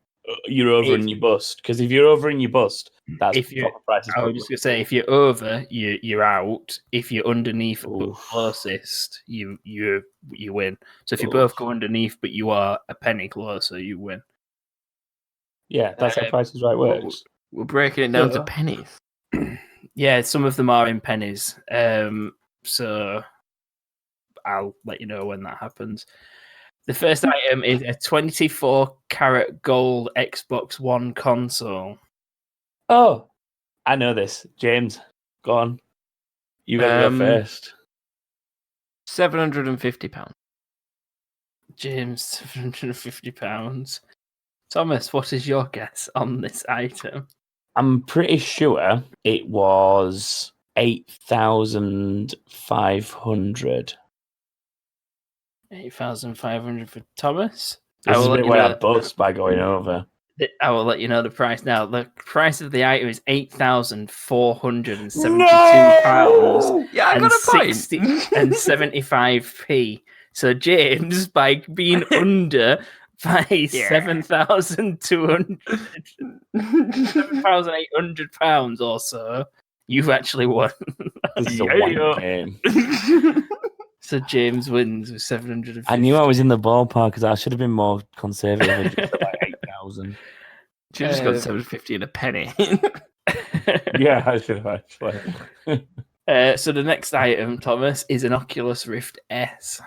you're over and you bust? Because if you're over and you bust, that's If you- proper prices. I was just gonna say, if you're over, you're out. If you're underneath but closest, you win. So if you both go underneath, but you are a penny closer, you win. Yeah, that's how prices right works. We're breaking it down to pennies. Yeah, some of them are in pennies. So I'll let you know when that happens. The first item is a 24-karat gold Xbox One console. Oh, I know this. James, go on. You gotta go first. £750. James, £750. Thomas, what is your guess on this item? I'm pretty sure it was 8,500. 8,500 for Thomas. This is a let bit you where know- I bust by going over. I will let you know the price now. The price of the item is £8,472 Yeah, I and got a point. 60 and 75p. So James, by being under by £7,800 or so, you've actually won. This is a wank game. So James wins with 750. I knew I was in the ballpark because I should have been more conservative and just put like 8,000. You just got 750 and a penny. Yeah, I should have actually. So the next item, Thomas, is an Oculus Rift S.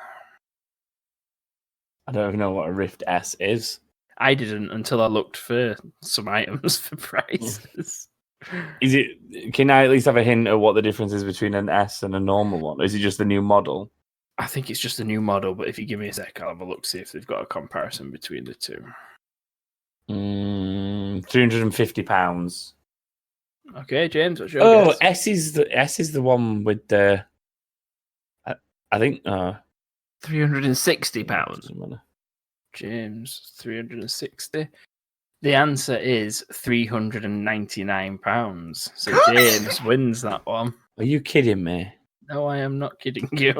I don't even know what a Rift S is. I didn't until I looked for some items for prices. Is it? Can I at least have a hint of what the difference is between an S and a normal one? Is it just a new model? I think it's just a new model, but if you give me a sec, I'll have a look, see if they've got a comparison between the two. £350. Okay, James, what's your guess? S is the one with the. I think. £360. Doesn't matter. James, 360. The answer is £399. So James wins that one. Are you kidding me? No, I am not kidding you.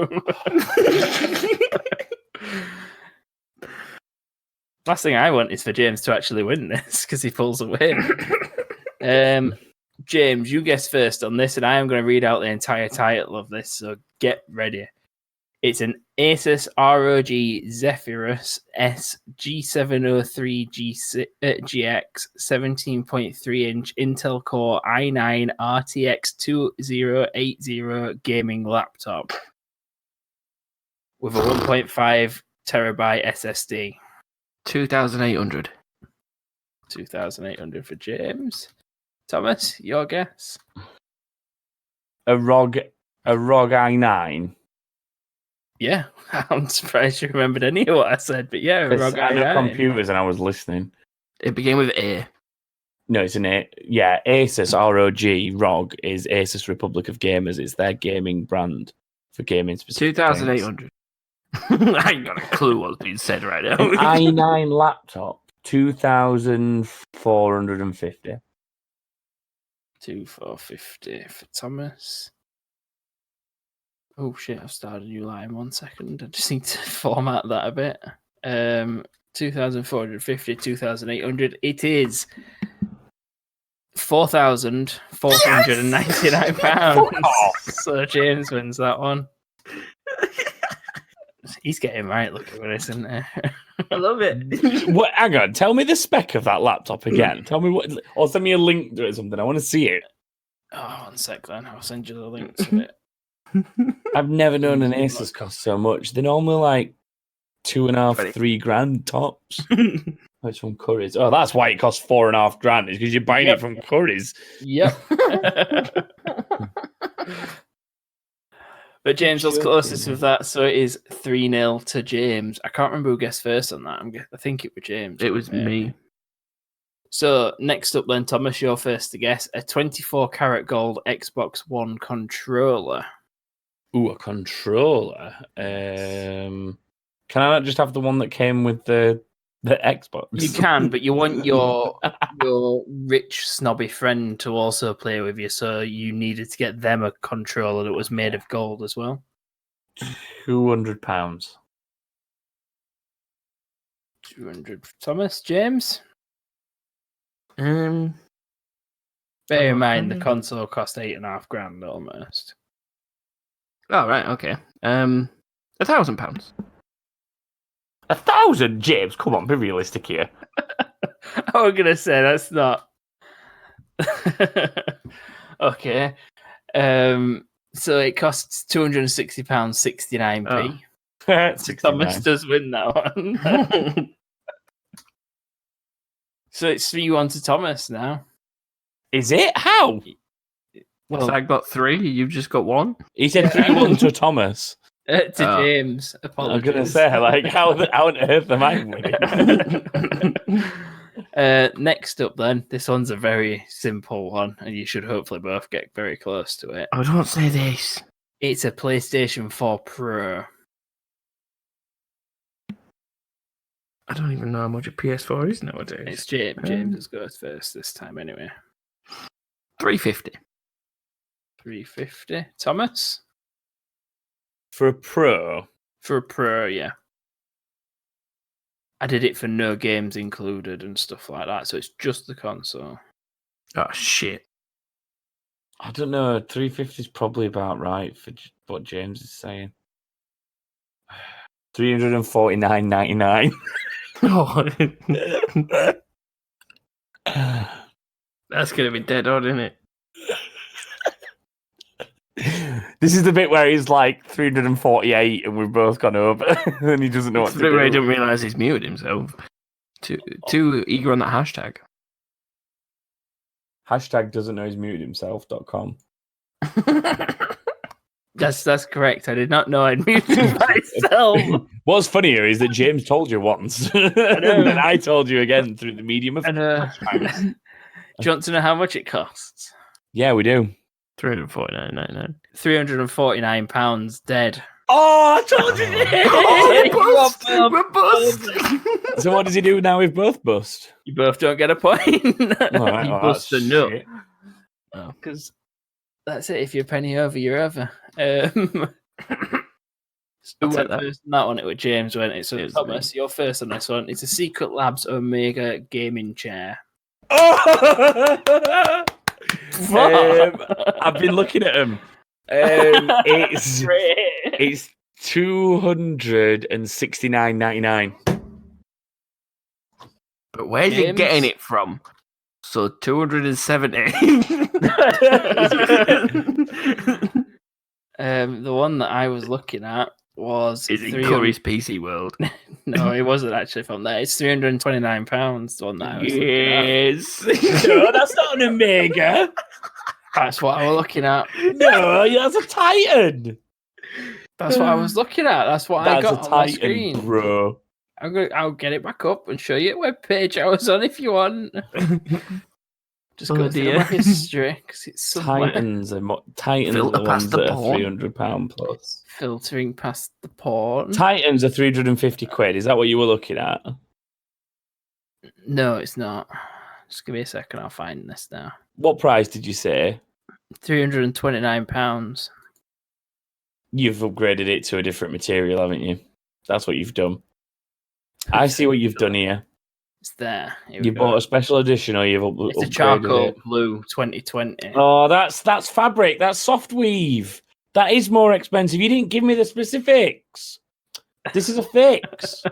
Last thing I want is for James to actually win this because he pulls away. James, you guess first on this, and I am going to read out the entire title of this, so get ready. It's an Asus ROG Zephyrus S G703 GX 17.3-inch Intel Core i9 RTX 2080 gaming laptop with a 1.5 terabyte SSD. 2,800. 2,800 for James. Thomas, your guess? A ROG i9. Yeah, I'm surprised you remembered any of what I said, but yeah, ROG I know i9. computers and I was listening. It began with A. No, it's an A. Yeah, Asus ROG is Asus Republic of Gamers. It's their gaming brand for gaming specific. 2,800. I ain't got a clue what's being said right now. An i9 laptop, 2,450. 2,450 for Thomas. Oh shit, I've started a new line. 1 second. I just need to format that a bit. 2,450, 2,800. It is £4,499. So James wins that one. He's getting right looking at this, isn't he? I love it. What? Hang on. Tell me the spec of that laptop again. Tell me what, or send me a link to it or something. I want to see it. Oh, 1 sec then. I'll send you the link to it. I've never known an Asus cost so much. They're normally like $2.5, $3 tops. It's from Curry's. Oh, that's why it costs $4.5. Is because you're buying it from Curry's. Yep. But James was closest with that, so it is 3-0 to James. I can't remember who guessed first on that. I think it was James. It was me. So next up then, Thomas, you're first to guess. A 24-karat gold Xbox One controller. Ooh, a controller. Can I not just have the one that came with the Xbox? You can, but you want your rich, snobby friend to also play with you, so you needed to get them a controller that was made of gold as well. £200. 200. Thomas, James? Um, Bear in mind, the console cost £8,500 almost. Oh, right, okay. £1,000. 1,000, James? Come on, be realistic here. I was gonna say that's not okay. So it costs £260, 69p. Thomas does win that one. So it's 3-1 to Thomas now. Is it? How? Well, so I got 3, you've just got 1? He said 3-1 to Thomas. To James. Apologies. I'm going to say, like, how on earth am I winning? Next up, then, this one's a very simple one, and you should hopefully both get very close to it. Oh, don't say this. It's a PlayStation 4 Pro. I don't even know how much a PS4 is nowadays. It's James. James goes first this time, anyway. $350. $350. Thomas? For a Pro? For a Pro, yeah. I did it for no games included and stuff like that, so it's just the console. Oh, shit. I don't know. 350 is probably about right for what James is saying. $349.99. Oh. That's going to be dead on, isn't it? This is the bit where he's like 348 and we've both gone over and he doesn't know what It's to the bit where he do. didn't realise he's muted himself. Too eager on that hashtag. Hashtag doesn't know he's muted himself.com. That's correct. I did not know I'd muted myself. What's funnier is that James told you once, and then I told you again through the medium of. And, do you want to know how much it costs? Yeah, we do. £349.99. £349 dead. Oh, I told you! We're bust. So what does he do now? We've both bust. You both don't get a point. All right, You well, bust that's a nut. shit. Because that's it. If you're a penny over, you're over. I'll Who take went that? first on that one. It was James, wasn't it? So It was Thomas, you're first on this one. It's a Secret Labs Omega gaming chair. Oh! I've been looking at them. It's $269.99. But where's he James? getting it from? So 270. The one that I was looking at was Is it 300 Curry's PC World? No, it wasn't actually from there. It's £329. The one that I was looking at. Yes. No, that's not an Omega. That's what I was looking at. No, that's a Titan. That's what I was looking at. That's what I That's got a on my Titan, screen. bro. I'll get it back up and show you what webpage I was on if you want. Just go through my history because it's somewhere. Titans are Titans Filter are the ones past the that are porn. £300 plus. Filtering past the porn. Titans are 350 quid. Is that what you were looking at? No, it's not. Just give me a second. I'll find this now. What price did you say? £329. You've upgraded it to a different material, haven't you? That's what you've done. I see what you've done here. It's there. Here we You go. bought a special edition, or you've It's a upgraded charcoal it. blue 2020. Oh, that's fabric. That's soft weave. That is more expensive. You didn't give me the specifics. This is a fix.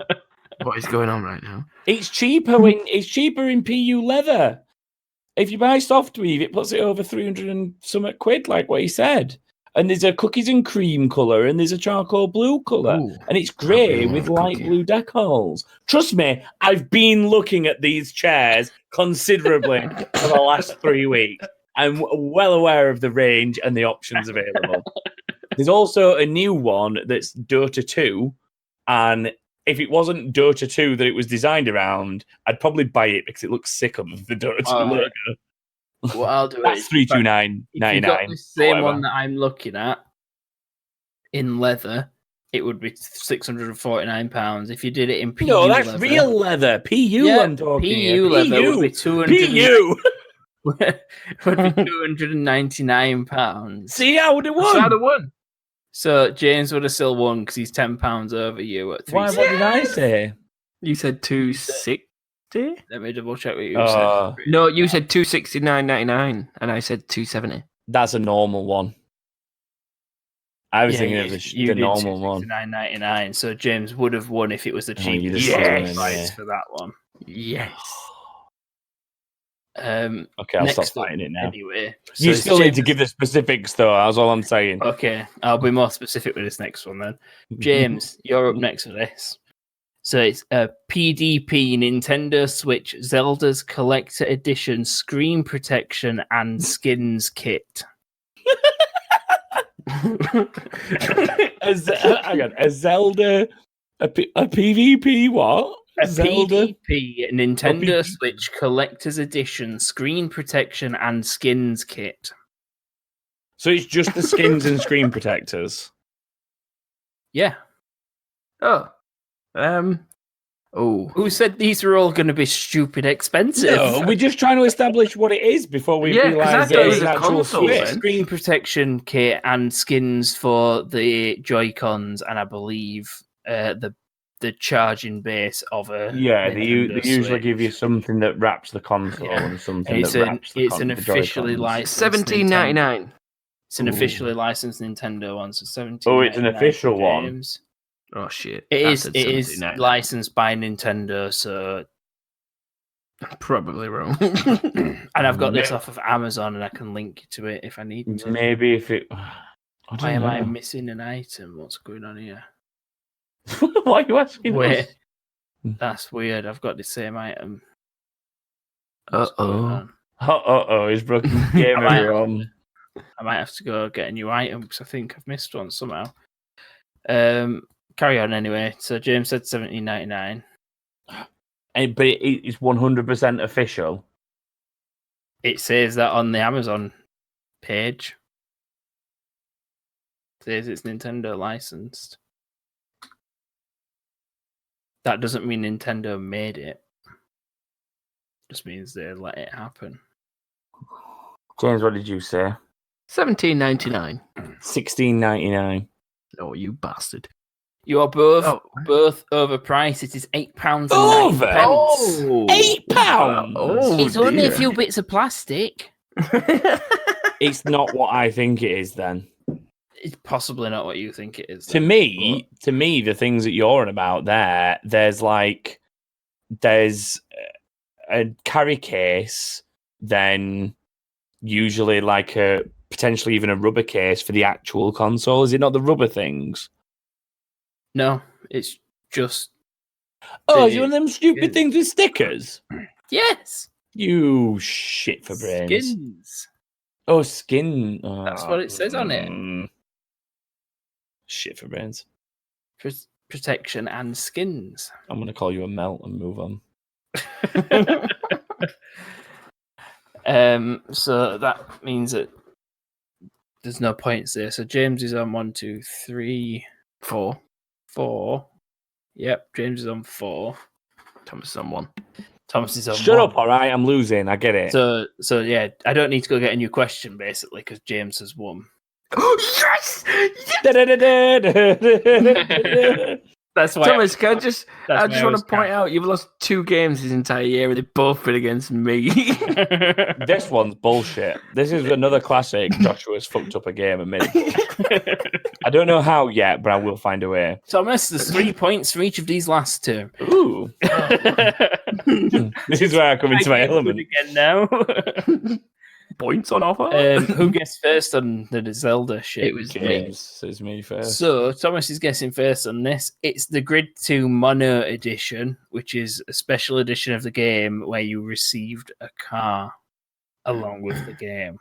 What is going on right now? It's cheaper in PU leather. If you buy soft weave, it puts it over 300 and some quid, like what he said. And there's a cookies and cream colour, and there's a charcoal blue colour, Ooh, and it's grey I'll be with more light cookie. blue decals. Trust me, I've been looking at these chairs considerably for the last 3 weeks. I'm well aware of the range and the options available. There's also a new one that's Dota 2, and if it wasn't Dota 2 that it was designed around, I'd probably buy it because it looks sick on the Dota 2 Alright. logo. What I'll do That's is $329.99. if you got the same Whatever. one that I'm looking at in leather, it would be £649. If you did it in PU No, that's leather, real leather. PU Yeah, I'm talking PU here. leather would be PU. 200 PU. would be £299. See, I would have So won. the one. So James would have still won because he's £10 over you at Why? What did I say? You said 260. Let me double check what you said. No, you said 269.99, and I said 270. That's a normal one. I was Yeah, thinking of you the did normal one. $269.99. So James would have won if it was the Oh, you cheapest just Yes. price for that one. Yes. Okay, I'll stop Next up, fighting it now. Anyway, You so still need to James- give the specifics, though. That's all I'm saying. Okay, I'll be more specific with this next one then. James, you're up next for this. So it's a PDP Nintendo Switch Zelda's Collector Edition Screen Protection and Skins Kit. Hang on, a Zelda, a PvP what? A Zelda. PDP Nintendo PDP. Switch Collector's Edition Screen Protection and Skins Kit. So it's just the skins and screen protectors. Yeah. Oh. Who said these were all going to be stupid expensive? No, we're just trying to establish what it is before we Yeah, 'cause I realise thought it was it's a an actual console Switch. then. Screen protection kit and skins for the Joy-Cons, and I believe the charging base of a Yeah, they Nintendo usually Switch. give you something that wraps the console Yeah. and something And it's that an wraps the it's an the officially Joy-Cons. licensed $17.99. It's an Ooh. officially licensed Nintendo one, so 17. Oh, it's an official one. Oh shit! It I is. said It is $17.99. licensed by Nintendo, so Probably wrong. and I've got this Yeah. off of Amazon, and I can link to it if I need to. Maybe if it. I Why don't am I know. missing an item? What's going on here? Why are you asking Wait, us? that's weird. I've got the same item. What's going Uh-oh. on? Oh, he's broken the game, I might- everyone. I might have to go get a new item because I think I've missed one somehow. Carry on anyway. So James said 17.99. But it's 100% official. It says that on the Amazon page. It says it's Nintendo licensed. That doesn't mean Nintendo made it. Just means they let it happen. James, what did you say? $17.99. $16.99. Oh, you bastard. You are both Oh. overpriced. It is £8.90. Over? Oh. £8? Oh, It's only a dear. few bits of plastic. It's not what I think it is then. It's possibly not what you think it is. To then. me, the things that you're on about there's a carry case, then usually like a potentially even a rubber case for the actual console. Is it not the rubber things? No, it's just Oh, The is it one of them stupid skins. things with stickers? yes, You shit for brains. skins. Oh, skin. That's what it says on it. Shit for brains. Protection and skins. I'm going to call you a melt and move on. So that means that there's no points there. So James is on 1, 2, 3, 4. 4. Yep, James is on 4. Thomas is on 1. Thomas is on Shut 1. up, all right? I'm losing. I get it. So yeah, I don't need to go get a new question basically because James has won. Yes! That's why. Thomas, I just that's why want to was point out you've lost 2 games this entire year and they've both been against me. This one's bullshit. This is another classic. Joshua's fucked up a game and made it. I don't know how yet, but I will find a way. Thomas, there's 3 points for each of these last 2. Ooh. This is where I come into my element. Again now. Points on offer. Who guessed first on the Zelda shit? It was me. James says me first. So Thomas is guessing first on this. It's the Grid 2 Mono Edition, which is a special edition of the game where you received a car along with the game.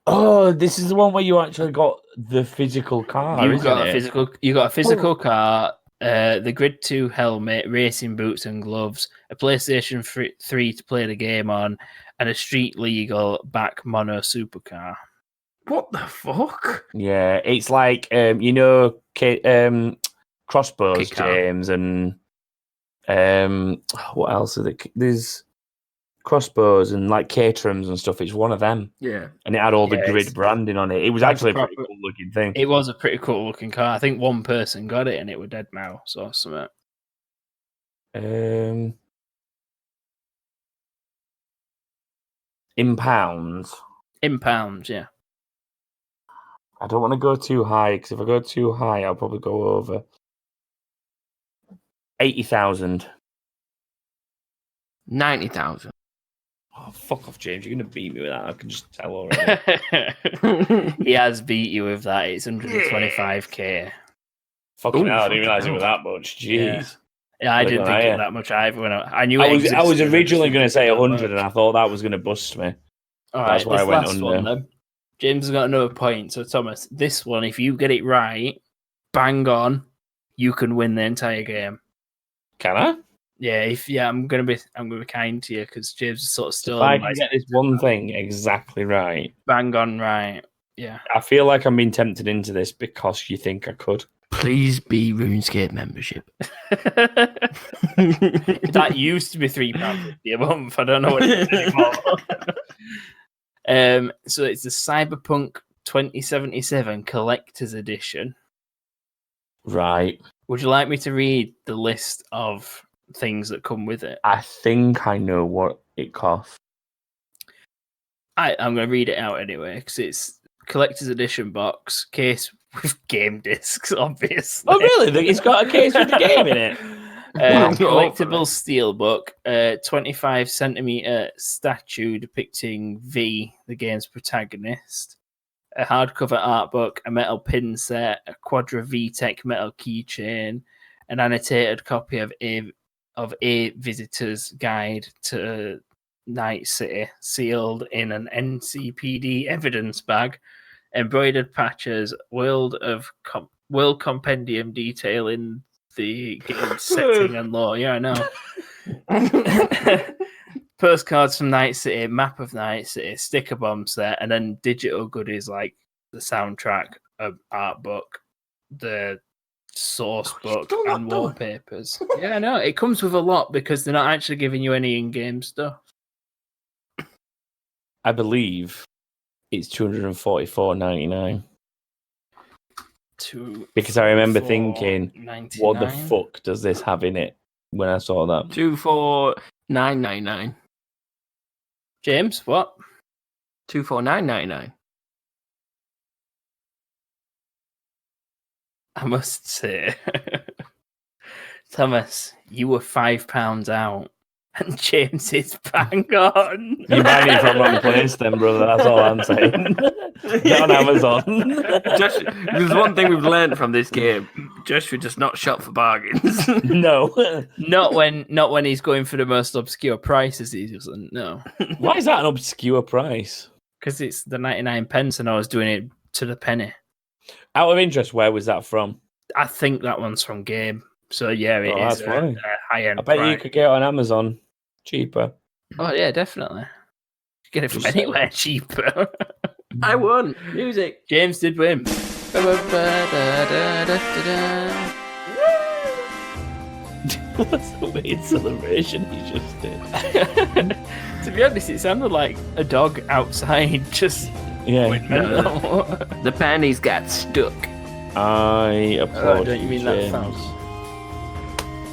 Oh, this is the one where you actually got the physical car. You got a physical Oh. car, the Grid 2 helmet, racing boots and gloves, a PlayStation 3 to play the game on, and a street legal back mono supercar. What the fuck? Yeah, it's like crossbows, Kit car. James, and what else are there? There's crossbows and like caterhams and stuff. It's one of them, Yeah. and it had all the Yeah, grid it's- branding on it. It was That's actually a pretty proper- cool looking thing. It was a pretty cool looking car. I think one person got it and it was dead mouse or something. In pounds, In pounds, yeah. I don't want to go too high because if I go too high, I'll probably go over 80,000. 90,000. Oh, fuck off, James! You're gonna beat me with that. I can just tell already. He has beat you with that. It's 125k. Fucking Ooh, hell! I didn't realize it fucking was that much. Jeez. Yeah, I Look didn't at think that, it yeah. that much either. When I knew I it was existed, originally I going to just say didn't think 100, that and I much. thought that was going to bust me. All That's right, why this I went last under. one then. James has got another point. So Thomas, this one, if you get it right, bang on, you can win the entire game. Can I? Yeah, I'm gonna be kind to you because James is sort of still If I can get this one thing exactly right, bang on right. Yeah. I feel like I'm being tempted into this because you think I could. Please be RuneScape membership. That used to be £3.50 a month. I don't know what it is anymore. So it's the Cyberpunk 2077 Collector's Edition. Right. Would you like me to read the list of things that come with it? I think I know what it costs. I'm going to read it out anyway because it's Collector's Edition box, case with game discs, obviously. Oh, really? It's got a case with the game in it? Collectible steelbook, 25 centimeter statue depicting V, the game's protagonist. A hardcover art book, a metal pin set, a Quadra VTech metal keychain, an annotated copy of a visitor's guide to Night City, sealed in an NCPD evidence bag, embroidered patches, world compendium detailing the game's setting and lore. Yeah, I know. Postcards from Night City, map of Night City, sticker bomb set, and then digital goodies like the soundtrack, art book, the source book, and wallpapers. Yeah, I know. It comes with a lot because they're not actually giving you any in-game stuff. I believe it's $244.99. Because I remember thinking, what the fuck does this have in it when I saw that? 24999. James, what? 24999. I must say, Thomas, you were £5 out, and James is bang on. You're buying it from wrong place, then, brother. That's all I'm saying. Get on Amazon. There's one thing we've learned from this game: Joshua does not shop for bargains. No, not when he's going for the most obscure prices. He doesn't. No. Why is that an obscure price? Because it's the 99 pence, and I was doing it to the penny. Out of interest, where was that from? I think that one's from Game. So yeah, it is a high-end. I bet price. you could get it on Amazon cheaper. Oh yeah, definitely. Get it from anywhere cheaper. I won. Music. James did win. What's the weird celebration he just did? To be honest, it sounded like a dog outside just. Yeah. The panties got stuck. I applaud. Don't you mean James. that sound?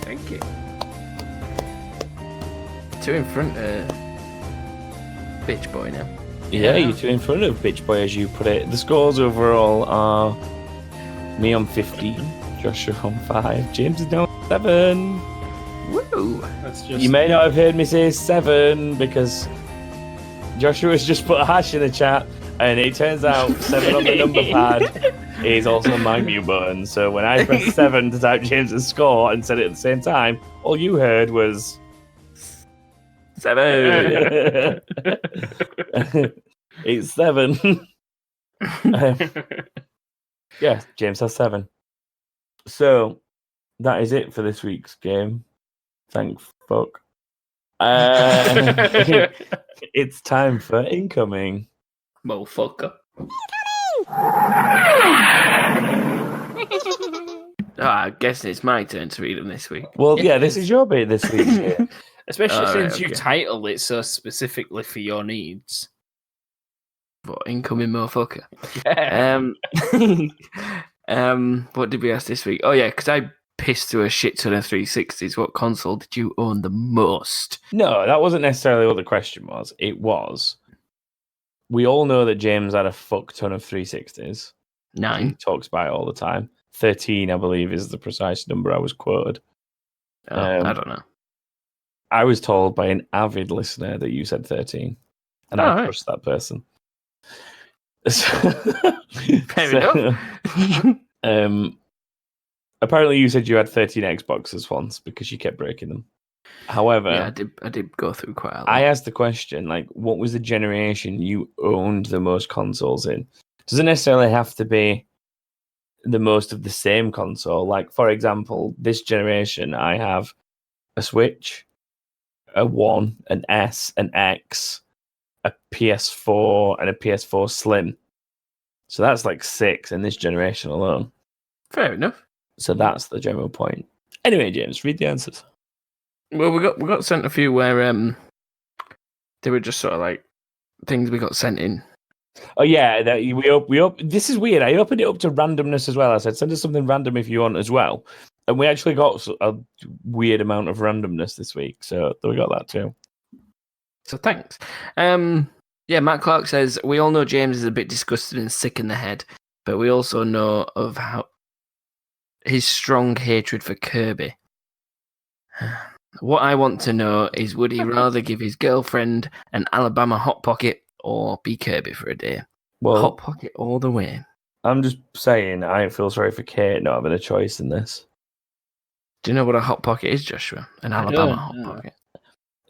Thank you. 2 in front of Bitch Boy now. Yeah, you 2 in front of Bitch Boy, as you put it. The scores overall are me on 15, Joshua on 5, James is now on 7. Woo! That's just... You may not have heard me say 7 because Joshua's just put a hash in the chat, and it turns out 7 on the number pad is also my mute button. So when I pressed 7 to type James's score and said it at the same time, all you heard was 7. It's 7. Yeah, James has 7. So that is it for this week's game. Thank fuck. It's time for incoming. Motherfucker. I'm guessing it's my turn to read them this week. Well, yeah, this is your bit this week. Yeah. Especially since you titled it so specifically for your needs. What, incoming motherfucker? Yeah. What did we ask this week? Oh yeah, because I pissed through a shit ton of 360s. What console did you own the most? No, that wasn't necessarily what the question was. It was, we all know that James had a fuck ton of 360s. 9. He talks about it all the time. 13, I believe, is the precise number I was quoted. I don't know. I was told by an avid listener that you said 13. And I trust that person. Fair enough. Apparently you said you had 13 Xboxes once because you kept breaking them. However, yeah, I did go through quite a lot. I asked the question, like, what was the generation you owned the most consoles in? Doesn't necessarily have to be the most of the same console. Like, for example, this generation, I have a Switch, a One, an S, an X, a PS4, and a PS4 Slim. So that's like 6 in this generation alone. Fair enough. So that's the general point. Anyway, James, read the answers. Well, we got sent a few where they were just sort of like things we got sent in. Oh yeah, this is weird. I opened it up to randomness as well. I said, send us something random if you want as well. And we actually got a weird amount of randomness this week. So we got that too. So thanks. Yeah, Matt Clark says, we all know James is a bit disgusted and sick in the head, but we also know of how his strong hatred for Kirby. What I want to know is, would he rather give his girlfriend an Alabama Hot Pocket or be Kirby for a day? Well, Hot Pocket all the way. I'm just saying, I feel sorry for Kate not having a choice in this. Do you know what a Hot Pocket is, Joshua? An Alabama Hot Pocket.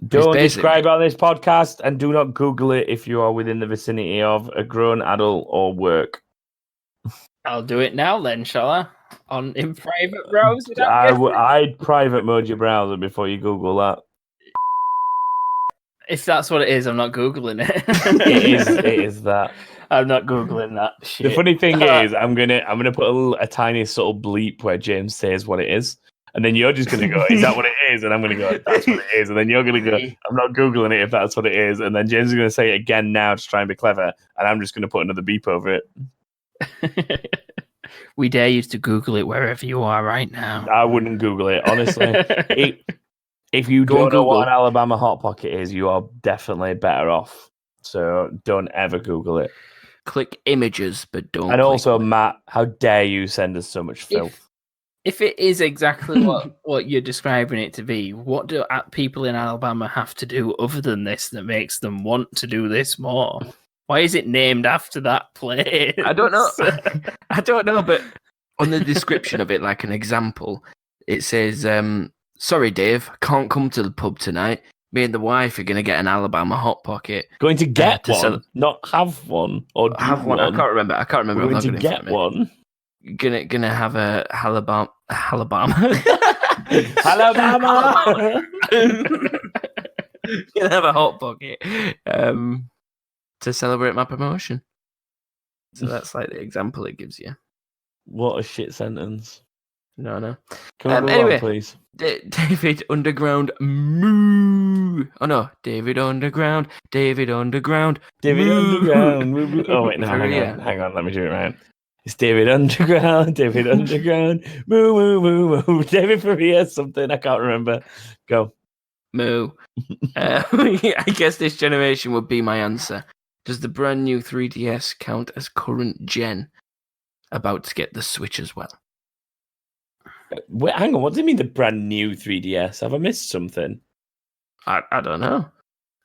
Don't basically- describe it on this podcast, and do not Google it if you are within the vicinity of a grown adult or work. I'll do it now then, shall I? In private browser. I'd private mode your browser before you Google that. If that's what it is, I'm not googling it. It is that. I'm not googling that shit. The funny thing is, I'm gonna put a tiny subtle bleep where James says what it is, and then you're just gonna go, "Is that what it is?" And I'm gonna go, "That's what it is," and then you're gonna go, "I'm not googling it if that's what it is," and then James is gonna say it again now to try and be clever, and I'm just gonna put another beep over it. We dare you to Google it wherever you are right now. I wouldn't Google it honestly. If you Go on don't know what Google. an Alabama Hot Pocket is, you are definitely better off. So don't ever Google it. Click images, but don't. And click also, on it. Matt, how dare you send us so much filth? If it is exactly what you're describing it to be, what do people in Alabama have to do other than this that makes them want to do this more? Why is it named after that place? I don't know. I don't know, but on the description of it, like an example, it says, "Sorry, Dave, can't come to the pub tonight. Me and the wife are gonna get an Alabama Hot Pocket. Going to get to one, sell- not have one, or do Have one. I can't remember. We're I'm going not to gonna get one. Gonna have a Alabama. Alabama. Gonna have a Hot Pocket to celebrate my promotion. So that's like the example it gives you. What a shit sentence. No. Can we move anyway. on, please? David Underground moo. Oh no, David Underground. David moo. Underground. Woo, woo. Oh wait, no, hang on. Let me do it right. It's David Underground. David Underground. Moo, moo, moo, moo. David Faria, something I can't remember. Go. Moo. I guess this generation would be my answer. Does the brand new 3DS count as current gen? About to get the Switch as well. Wait, hang on. What do you mean the brand new 3DS? Have I missed something? I don't know.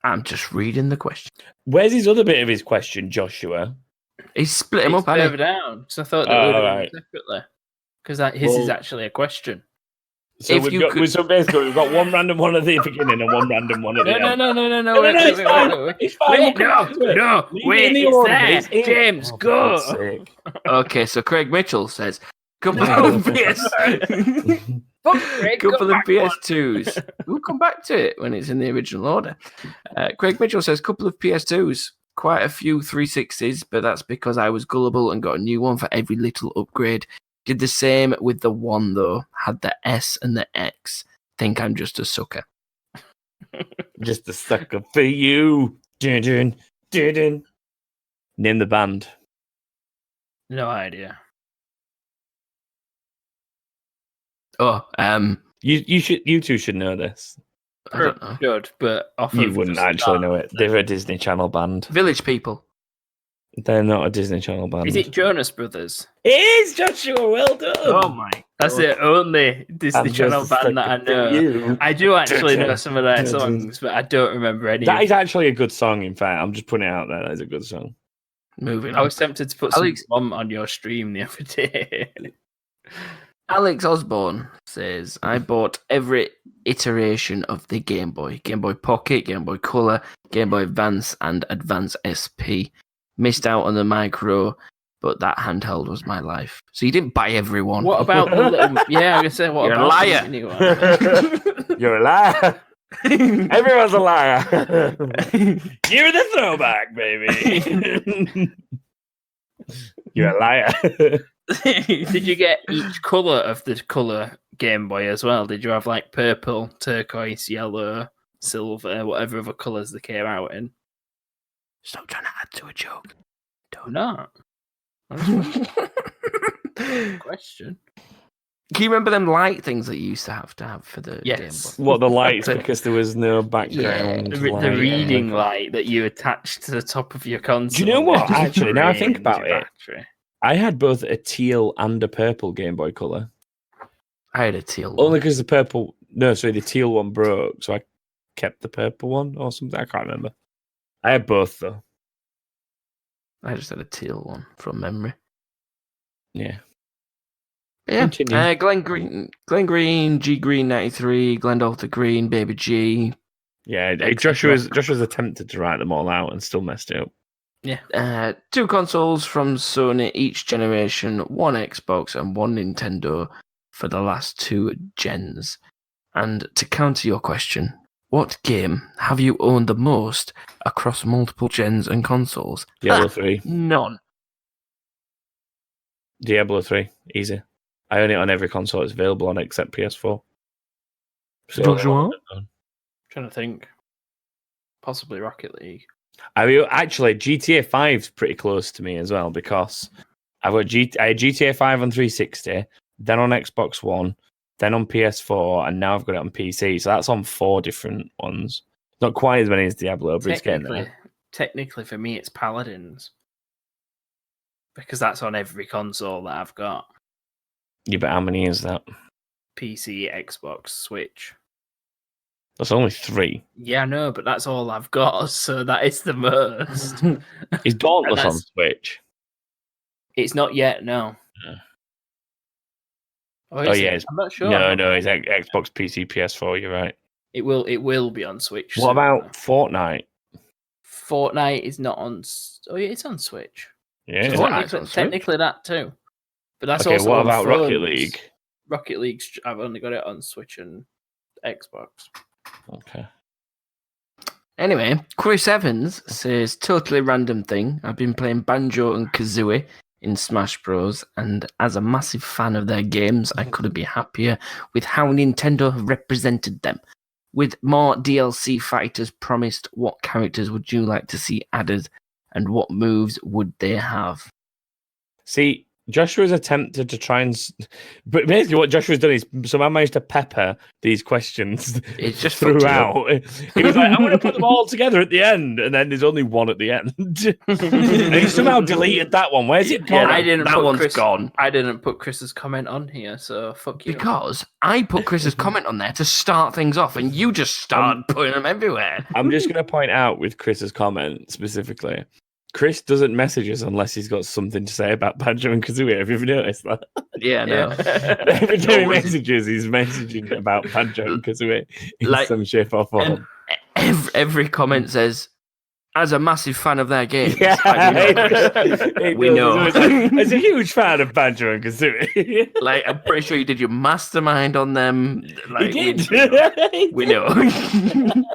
I'm just reading the question. Where's his other bit of his question, Joshua? He's split him It's up, hasn't further down. So I thought that Oh, we were right. separately. Because his is Well- actually a question. So If we've you got, could- so basically we've got one random one at the beginning and one random one at the end. No. No, it's fine. It's fine. We'll come back to it. No, Leave it wait, in the it's order. there. It's in- James, Oh, for go. God's sake. Okay, so Craig Mitchell says, couple No. of PS2s. We'll come back to it when it's in the original order. Craig Mitchell says, couple of PS2s, quite a few 360s, but that's because I was gullible and got a new one for every little upgrade. Did the same with the one, though. Had the S and the X. Think I'm just a sucker. Just a sucker for you. Dun, dun, dun, dun. Name the band. No idea. Oh, You two should know this. I don't know. Good, but off You of wouldn't just actually that. know it. They're a Disney Channel band. Village People. They're not a Disney Channel band. Is it Jonas Brothers? It is, Joshua. Well done. Oh my. That's the only Disney I'm Channel just a band that I sucker for know. you. I do actually know some of their Dun, dun. songs, but I don't remember any. That of is actually a good song, in fact. I'm just putting it out there. That is a good song. Moving I on. was tempted to put some Alex- bomb on your stream the other day. Alex Osborne says, I bought every iteration of the Game Boy. Game Boy Pocket, Game Boy Color, Game Boy Advance, and Advance SP. Missed out on the Micro, but that handheld was my life. So you didn't buy every one. What about the little... Yeah, I was going to say, what You're a about liar. the mini one? You're a liar. Everyone's a liar. You're the throwback, baby. You're a liar. Did you get each colour of the colour Game Boy as well? Did you have like purple, turquoise, yellow, silver, whatever other colours they came out in? Stop trying to add to a joke. Don't know. Question. Can you remember them light things that you used to have for the Yes. Game Boy? What, the lights? Because there was no background. The light. reading light that you attached to the top of your console. Do you know what? Just Actually, now I think drained about your it. battery. I had both a teal and a purple Game Boy Color. I had a teal one. Only because the purple No, sorry, the teal one broke, so I kept the purple one or something. I can't remember. I had both though. I just had a teal one from memory. Yeah. Yeah. Continue. Glen Green, G Green 93, Glendalter Green, Baby G. Yeah, etc. Joshua's attempted to write them all out and still messed it up. Yeah. 2 consoles from Sony each generation, 1 Xbox and 1 Nintendo for the last 2 gens. And to counter your question, what game have you owned the most across multiple gens and consoles? Diablo 3. None. Diablo 3. Easy. I own it on every console it's available on except PS4. So Joshua? Trying to think. Possibly Rocket League. I mean, actually, GTA 5's pretty close to me as well because I had GTA 5 on 360, then on Xbox One, then on PS4, and now I've got it on PC. So that's on 4 different ones. Not quite as many as Diablo, but it's getting there. Technically, for me, it's Paladins. Because that's on every console that I've got. Yeah, but how many is that? PC, Xbox, Switch. That's only 3. Yeah, I know, but that's all I've got, so that is the most. Is Dauntless And on Switch? It's not yet, no. Yeah. Oh, is yeah, it? I'm not sure. No, it's Xbox, PC, PS4. You're right. It will be on Switch. What about Fortnite? Fortnite is not on. Oh, yeah, it's on Switch. Yeah. So Fortnite's on Switch. technically that too. But that's Okay, also what on about phones. Rocket League? Rocket League, I've only got it on Switch and Xbox. Okay. Anyway, Chris Evans says, totally random thing. I've been playing Banjo and Kazooie in Smash Bros. And as a massive fan of their games, I couldn't be happier with how Nintendo have represented them. With more DLC fighters promised, what characters would you like to see added and what moves would they have? See, Joshua's attempted to try and... But basically what Joshua's done is somehow managed to pepper these questions It's just throughout. He was like, I'm going to put them all together at the end. And then there's only one at the end. And he somehow deleted that one. Where's it gone? that one's gone. I didn't put Chris's comment on here, so fuck you. Because I put Chris's comment on there to start things off and you just started putting them everywhere. I'm just going to point out with Chris's comment specifically. Chris doesn't message us unless he's got something to say about Banjo and Kazooie. Have you ever noticed that? Yeah, no. Every time he messages, he's messaging about Banjo and Kazooie in some shape or form. Every comment says, as a massive fan of their games. Yeah, we know. As a huge fan of Banjo and Kazooie. Like, I'm pretty sure you did your mastermind on them. Like, he did. We know.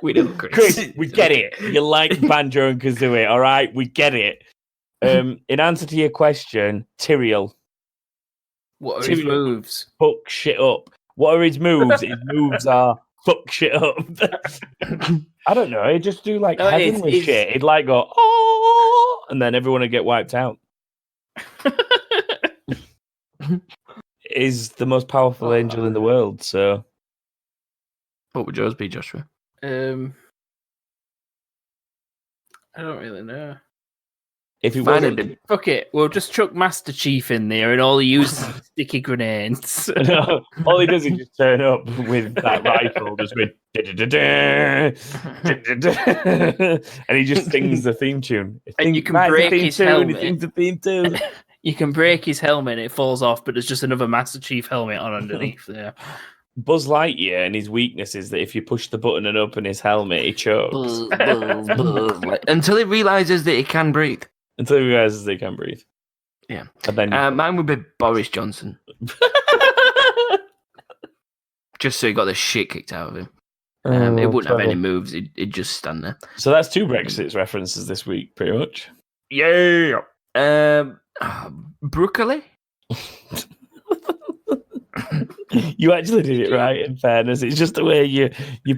We know, Chris, we get it. You like Banjo and Kazooie, all right? We get it. In answer to your question, Tyrael. What are his moves? Fuck shit up. What are his moves? His moves are fuck shit up. I don't know. He'd just do like heavenly shit. He'd like go, oh, and then everyone would get wiped out. Is the most powerful angel in the world. So, what would yours be, Joshua? I don't really know. If you wanted, fuck it, we'll just chuck Master Chief in there, and all he uses is sticky grenades. No, all he does is just turn up with that rifle, just with and he just sings the theme tune. And you can break his helmet. He sings the theme tune. You can break his helmet, and it falls off, but there's just another Master Chief helmet on underneath there. Buzz Lightyear, and his weakness is that if you push the button and open his helmet, he chokes. Until he realizes that he can breathe. Until he realizes they can breathe. Yeah. And then mine would be Boris Johnson. Just so he got the shit kicked out of him. It wouldn't have any moves. He'd just stand there. So that's 2 Brexit references this week, pretty much. Yeah. Broccoli? You actually did it right, in fairness. It's just the way you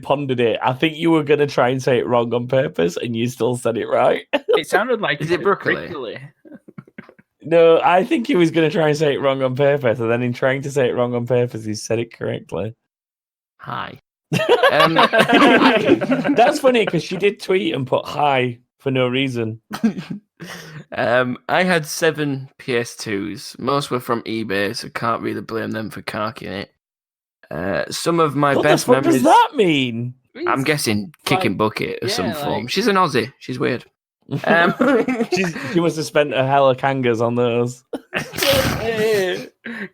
pondered it. I think you were going to try and say it wrong on purpose, and you still said it right. It sounded like... Is it broccoli? No, I think he was going to try and say it wrong on purpose, and then in trying to say it wrong on purpose, he said it correctly. Hi. That's funny, because she did tweet and put hi for no reason. I had 7 PS2s. Most were from eBay, so can't really blame them for carking it. Some of my What best the fuck memories. does that mean? I'm guessing kicking bucket of some form. She's an Aussie. She's weird. She must have spent a hell of Kangas on those.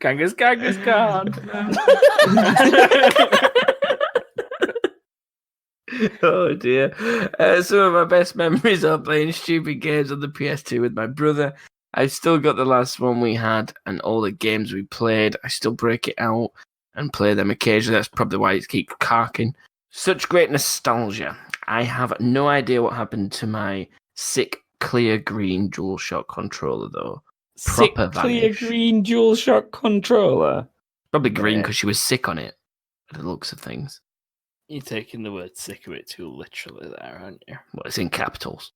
Kangas gone. Oh dear. Some of my best memories are playing stupid games on the PS2 with my brother. I've still got the last one we had and all the games we played. I still break it out and play them occasionally. That's probably why it keeps carking. Such great nostalgia. I have no idea what happened to my sick clear green DualShock controller though. Sick Proper clear vanish. green DualShock controller. Probably green Yeah. because she was sick on it. The looks of things. You're taking the word sick of it too literally there, aren't you? Well, it's in capitals.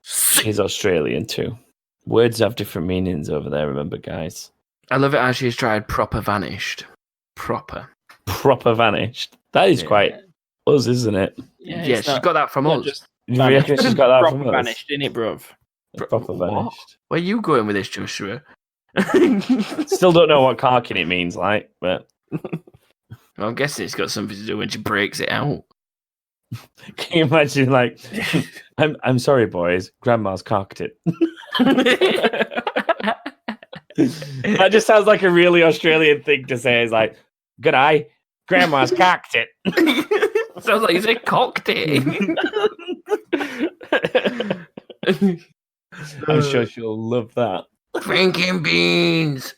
She's Australian too. Words have different meanings over there, remember, guys? I love it how she's tried proper vanished. Proper. Proper vanished. That is quite us, isn't it? Yeah, Yeah, she's got that from not us. just You reckon she's got that proper from us? vanished, innit, bruv? Proper What? vanished. Where are you going with this, Joshua? Still don't know what carking it means, like, but Well, I'm guessing it's got something to do when she breaks it out. can you imagine, like, I'm sorry, boys, Grandma's carked it. That just sounds like a really Australian thing to say. It's like, good eye, Grandma's carked it. Sounds like you said cocked it. I'm sure she'll love that. Franken beans.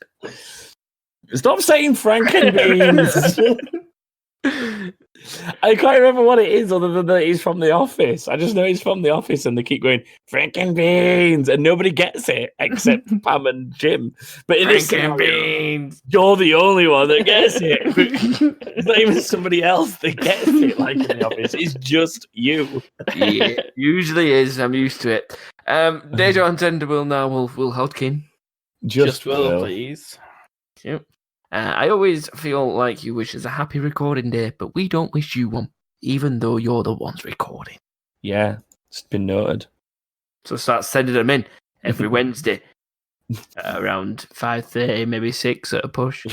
Stop saying Frankenbeans. I can't remember what it is other than that it's from The Office. I just know it's from The Office and they keep going, Frankenbeans, and nobody gets it except Pam and Jim. But in this scenario, Beans. you're the only one that gets it. It's not even somebody else that gets it like in The Office. It's just you. Yeah, usually is. I'm used to it. Deja and Tender will now will Hodkin. Just will, please. Yep. I always feel like you wish us a happy recording day, but we don't wish you one, even though you're the ones recording. Yeah, it's been noted. So start sending them in every Wednesday around 5:30, maybe 6 at a push.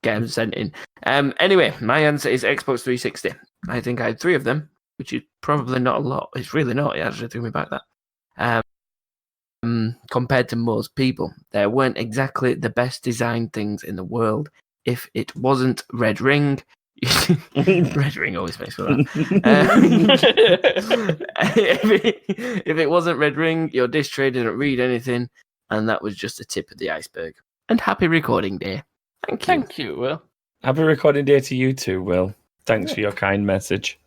Get them sent in. Anyway, my answer is Xbox 360. I think I had 3 of them, which is probably not a lot. It's really not. It actually threw me back that. Compared to most people, there weren't exactly the best designed things in the world. If it wasn't Red Ring, Red Ring always makes me laugh. If it wasn't Red Ring, your disk tray didn't read anything, and that was just the tip of the iceberg. And happy recording day. Thank you. Thank you, Will. Happy recording day to you too, Will. Thanks for your kind message.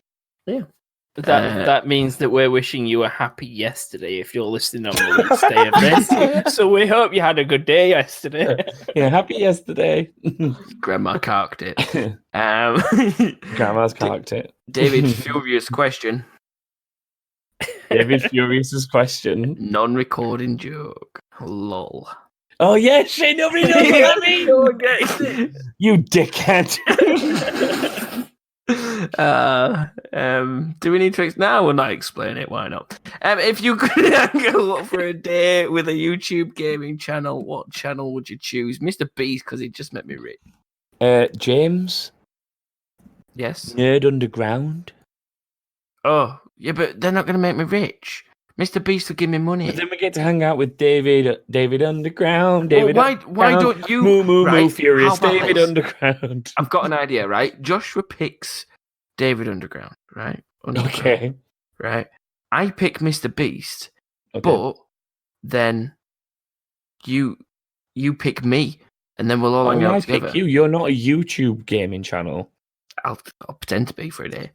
That means that we're wishing you a happy yesterday if you're listening on the next day of this. So we hope you had a good day yesterday. Yeah, happy yesterday. Grandma carked it. Grandma's carked it. David Furious question. David Furious's question. Non-recording joke. Lol. Oh yeah, shit, nobody knows what that means. You dickhead. Do we need to now? We'll not explain it. Why not? If you could go for a day with a YouTube gaming channel, what channel would you choose? Mr. Beast, because he just made me rich. James. Yes. Nerd Underground. Oh, yeah, but they're not going to make me rich. Mr. Beast will give me money. But then we get to hang out with David Underground. Well, David. why don't you? Moo Furious. how about David this? Underground. I've got an idea, right? Joshua picks David Underground, right? Okay. Right. I pick Mr. Beast, Okay. but then you pick me, and then we'll all hang out I together. pick you. You're not a YouTube gaming channel. I'll pretend to be for a day.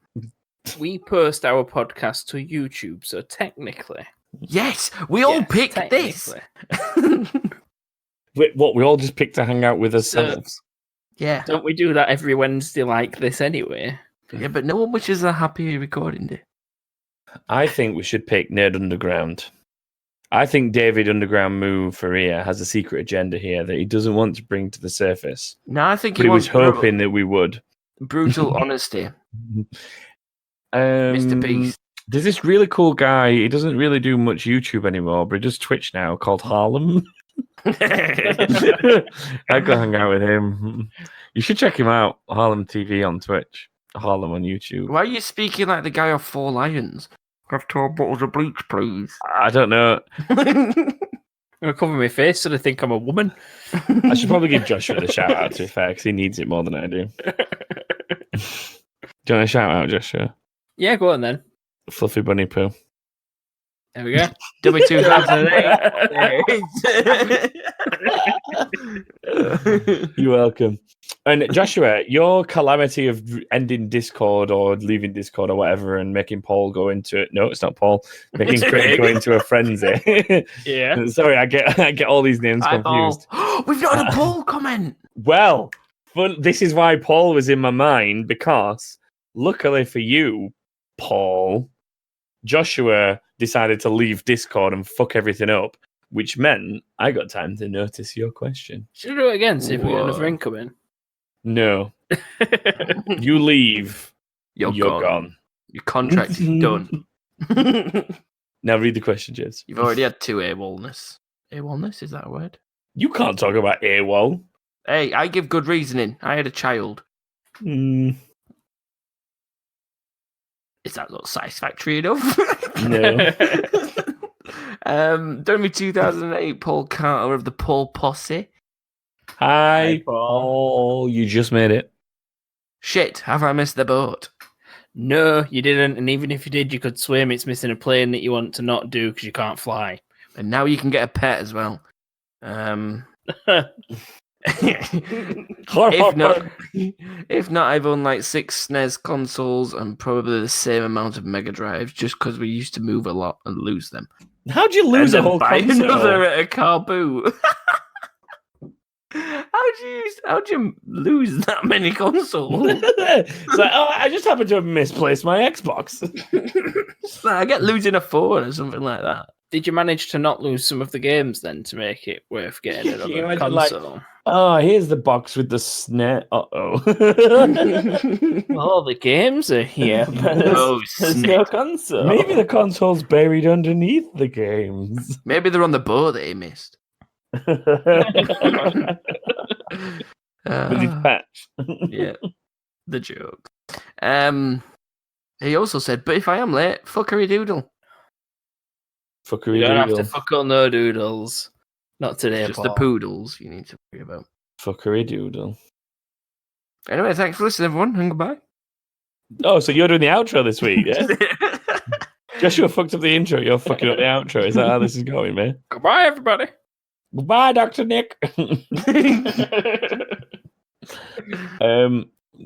We post our podcast to YouTube, so technically. Yes, we all Yes, pick this. Wait, what? We all just pick to hang out with ourselves. Yeah. Don't we do that every Wednesday like this anyway? Yeah, but no one wishes a happy recording day. I think we should pick Nerd Underground. I think David Underground Moo Faria has a secret agenda here that he doesn't want to bring to the surface. No, I think But he was hoping that we would. brutal honesty. Mr. Mr. Beast. There's this really cool guy. He doesn't really do much YouTube anymore, but he does Twitch now, called Harlem. I go hang out with him. You should check him out. Harlem TV on Twitch. Harlem on YouTube. Why are you speaking like the guy off Four Lions? Have 12 bottles of bleach, please. I don't know. I'm gonna cover my face so they think I'm a woman. I should probably give Joshua the shout out, to be fair, because he needs it more than I do. Do you want a shout out, Joshua? Yeah, go on then. Fluffy Bunny Poo. There we go. W2008. You're welcome. And Joshua, your calamity of ending Discord or leaving Discord or whatever and making Paul go into it. No, it's not Paul. Making Craig go into a frenzy. Yeah. Sorry, I get all these names confused. We've not had a Paul comment. Well, this is why Paul was in my mind, because luckily for you, Paul, Joshua decided to leave Discord and fuck everything up, which meant I got time to notice your question. Should we do it again? See if we get Whoa. another incoming. No. You leave, You're you're gone. gone. Your contract is done. Now read the question, James. You've already had 2 AWOLness. AWOLness, is that a word? You can't talk about AWOL. Hey, I give good reasoning. I had a child. Mm, Is that not satisfactory enough? no. During 2008, Paul Carter of the Paul Posse. Hi, Paul. You just made it. Shit, have I missed the boat? No, you didn't. And even if you did, you could swim. It's missing a plane that you want to not do because you can't fly. And now you can get a pet as well. If not, I've owned like 6 SNES consoles and probably the same amount of Mega Drives just because we used to move a lot and lose them. How'd you lose and a whole buy console? another at a car boot. How'd you lose that many consoles? It's like, oh, I just happened to have misplaced my Xbox. It's like, I get losing a phone or something like that. Did you manage to not lose some of the games then to make it worth getting Can you another imagine, like, console? Oh, here's the box with the SNES. Uh-oh. All the games are here, but Oh, there's snap. no console. Maybe the console's buried underneath the games. Maybe they're on the boat that he missed. With his patch. Yeah, the joke. He also said, but if I am late, fuckery doodle. Fuckery You don't have doodle. to fuck on no doodles. Not today, Just the Paul. poodles you need to worry about. Fuckery doodle. Anyway, thanks for listening, everyone, and goodbye. Oh, so you're doing the outro this week, yeah? Joshua fucked up the intro. You're fucking up the outro. Is that how this is going, man? Goodbye, everybody. Goodbye, Dr. Nick.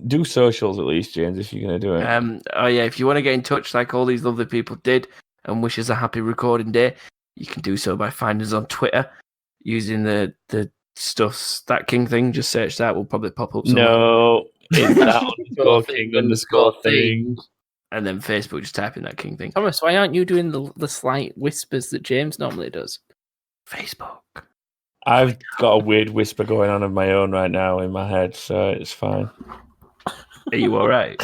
Do socials at least, James, if you're going to do it. Oh yeah, if you want to get in touch like all these lovely people did and wish us a happy recording day, you can do so by finding us on Twitter using the stuffs that king thing. Just search that; will probably pop up. Somewhere. No, it's that _king_ thing. And then Facebook, just type in that king thing. Thomas, why aren't you doing the slight whispers that James normally does? Facebook. I've got a weird whisper going on of my own right now in my head, so it's fine. Are you all right?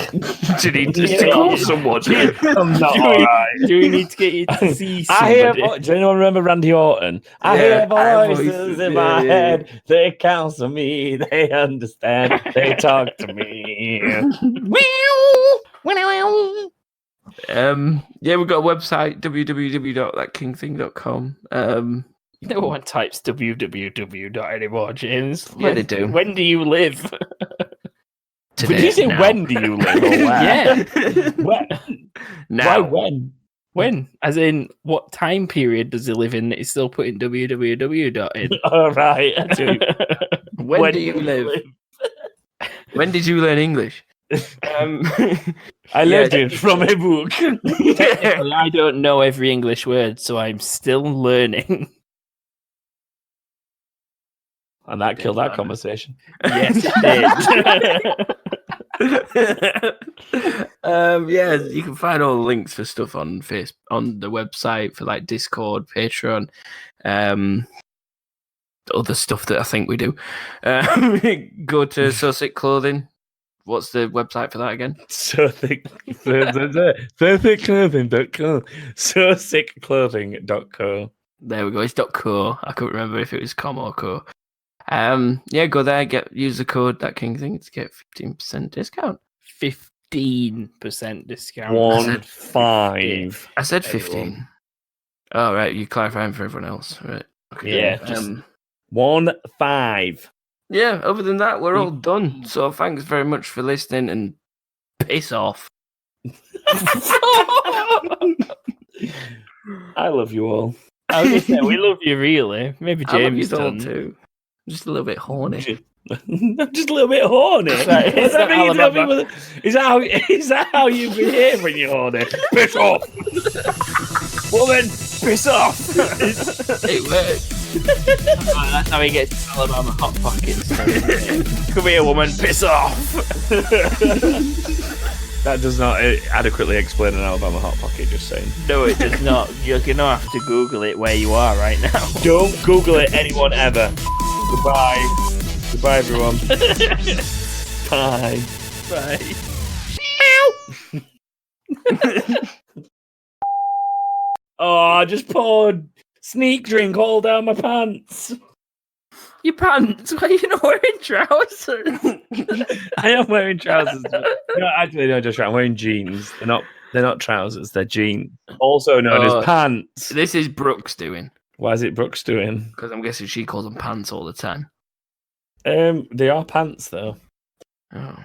Do you need to call someone? I'm not alright. Do we need to get you to see I hear. somebody? Does anyone remember Randy Orton? I Yeah, hear I have voices voices, in yeah, my yeah, head. They counsel me. They understand. They talk to me. Yeah, we've got a website, www.thatkingthing.com. No one types www anymore, James. Yeah, they do. When do you live? Did you say now. when do you live? Or where? Yeah. When? Now. Why when? When? As in, what time period does he live in that he's still putting www in? All right. I do. When do you live? When did you learn English? I learned it from a book. Technically, I don't know every English word, so I'm still learning. And that killed that conversation. Yes, it did. Yeah, you can find all the links for stuff on on the website for like Discord, Patreon, other stuff that I think we do. Go to So Sick Clothing. What's the website for that again? So thickclothing.com. So sickclothing.co. There we go. It's .co. I couldn't remember if it was com or co. Yeah, go there, use the code that king thing to get 15% discount. 15% discount. 15. I said Everyone. 15. Oh, right, you clarifying for everyone else, right? Okay. Yeah, just 15. Yeah, other than that, we're all done. So thanks very much for listening and piss off. I love you all. I was gonna say we love you really. Maybe I love you James all doesn't. too. Just a little bit horny. I'm just a little bit horny. Right, Does it's that not mean you tell Alabama. people is that how you behave when you're horny? Piss off, woman. Piss off. It works. That's how he gets Alabama hot pockets. Come here, woman. Piss off. That does not adequately explain an Alabama hot pocket. Just saying. No, it does not. You're gonna have to Google it where you are right now. Don't Google it, anyone ever. Goodbye. Goodbye, everyone. Bye. Right. Oh, I just poured sneak drink all down my pants. Your pants? Why are you not wearing trousers? I am wearing trousers. No, actually, no, just right. I'm wearing jeans. They're not trousers. They're jeans. Also known as pants. This is Brooks doing. Why is it Brooks doing? Because I'm guessing she calls them pants all the time. They are pants though. Oh.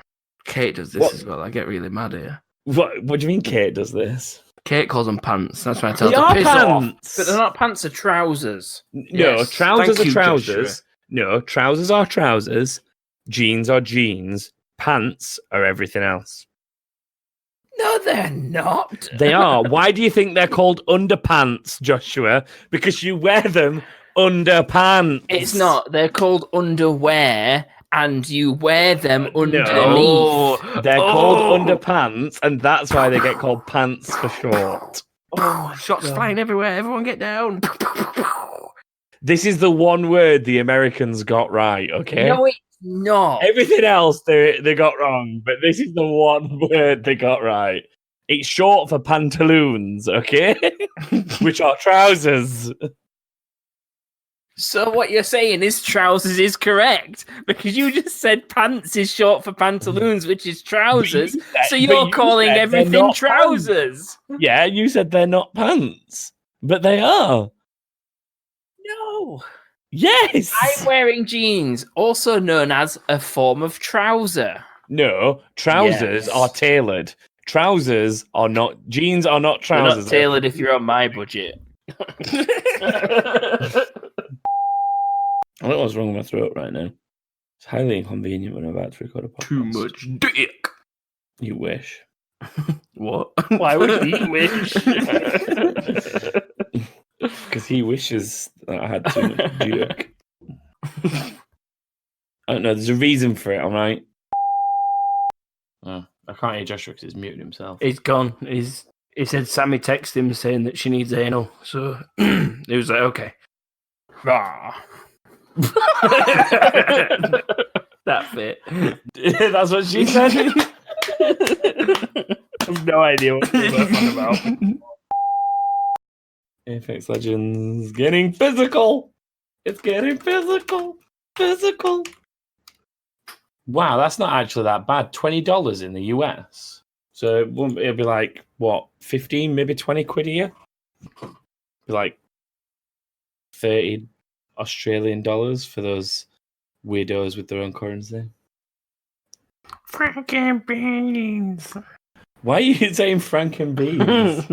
Kate does this What? as well. I get really mad here. What do you mean Kate does this? Kate calls them pants. That's why I tell They her to are piss off. pants. But they're not pants, they're trousers. No, Yes. trousers Thank are you, trousers. Joshua. No, trousers are trousers. Jeans are jeans. Pants are everything else. No, they're not. They are. Why do you think they're called underpants, Joshua? Because you wear them under pants. It's not. They're called underwear, and you wear them underneath. Oh, They're called underpants, and that's why they get called pants for short. Shots flying everywhere. Everyone get down. This is the one word the Americans got right, okay? No, it's not. Everything else they got wrong, but this is the one word they got right. It's short for pantaloons, okay? Which are trousers. So what you're saying is trousers is correct because you just said pants is short for pantaloons, which is trousers. So you're calling everything trousers. Yeah, you said they're not pants, but they are. No. Yes. I'm wearing jeans, also known as a form of trouser. No, trousers Yes. are tailored. Trousers are not. Jeans are not They're trousers. not tailored if you're on my budget. I don't know what's wrong with my throat right now. It's highly inconvenient when I'm about to record a podcast. Too much dick. You wish. What? Why would he wish? Because he wishes that I had too much jerk. I don't know. There's a reason for it, all right? Oh, I can't hear Joshua because he's muted himself. He's gone. He said Sammy texted him saying that she needs anal. So he was like, okay. Rah. That fit. That's what she said. I've no idea what you're on about. Apex Legends getting physical. It's getting physical. Physical. Wow, that's not actually that bad. $20 in the US. So it'll be like, what, 15, maybe 20 quid a year? Be like 30 Australian dollars for those weirdos with their own currency. Franken beans. Why are you saying Franken beans?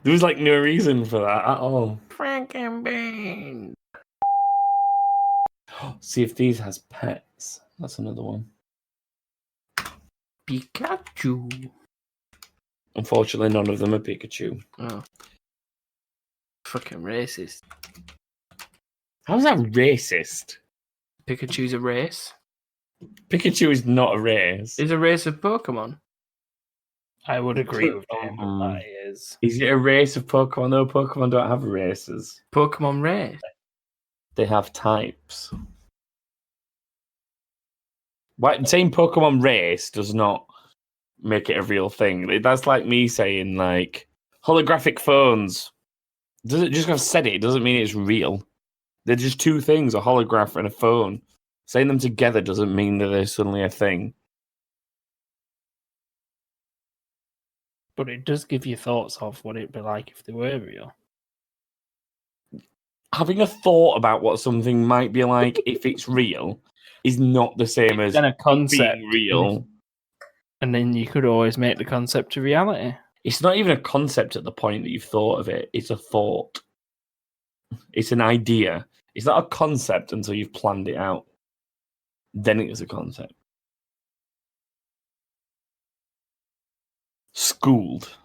There was like no reason for that at all. Franken beans. See if Thieves has pets. That's another one. Pikachu. Unfortunately, none of them are Pikachu. Oh. Fucking racist. How's that racist? Pikachu's a race. Pikachu is not a race. Is a race of Pokemon. I would agree with him. That is. Is it a race of Pokemon? No, Pokemon don't have races. Pokemon race. They have types. Why, saying Pokemon race does not make it a real thing. That's like me saying, like, holographic phones. Just because I said it doesn't mean it's real. They're just two things, a holograph and a phone. Saying them together doesn't mean that they're suddenly a thing. But it does give you thoughts of what it'd be like if they were real. Having a thought about what something might be like if it's real is not the same as Then a concept being real. And then you could always make the concept a reality. It's not even a concept at the point that you've thought of it. It's a thought. It's an idea. It's not a concept until you've planned it out. Then it is a concept. Schooled.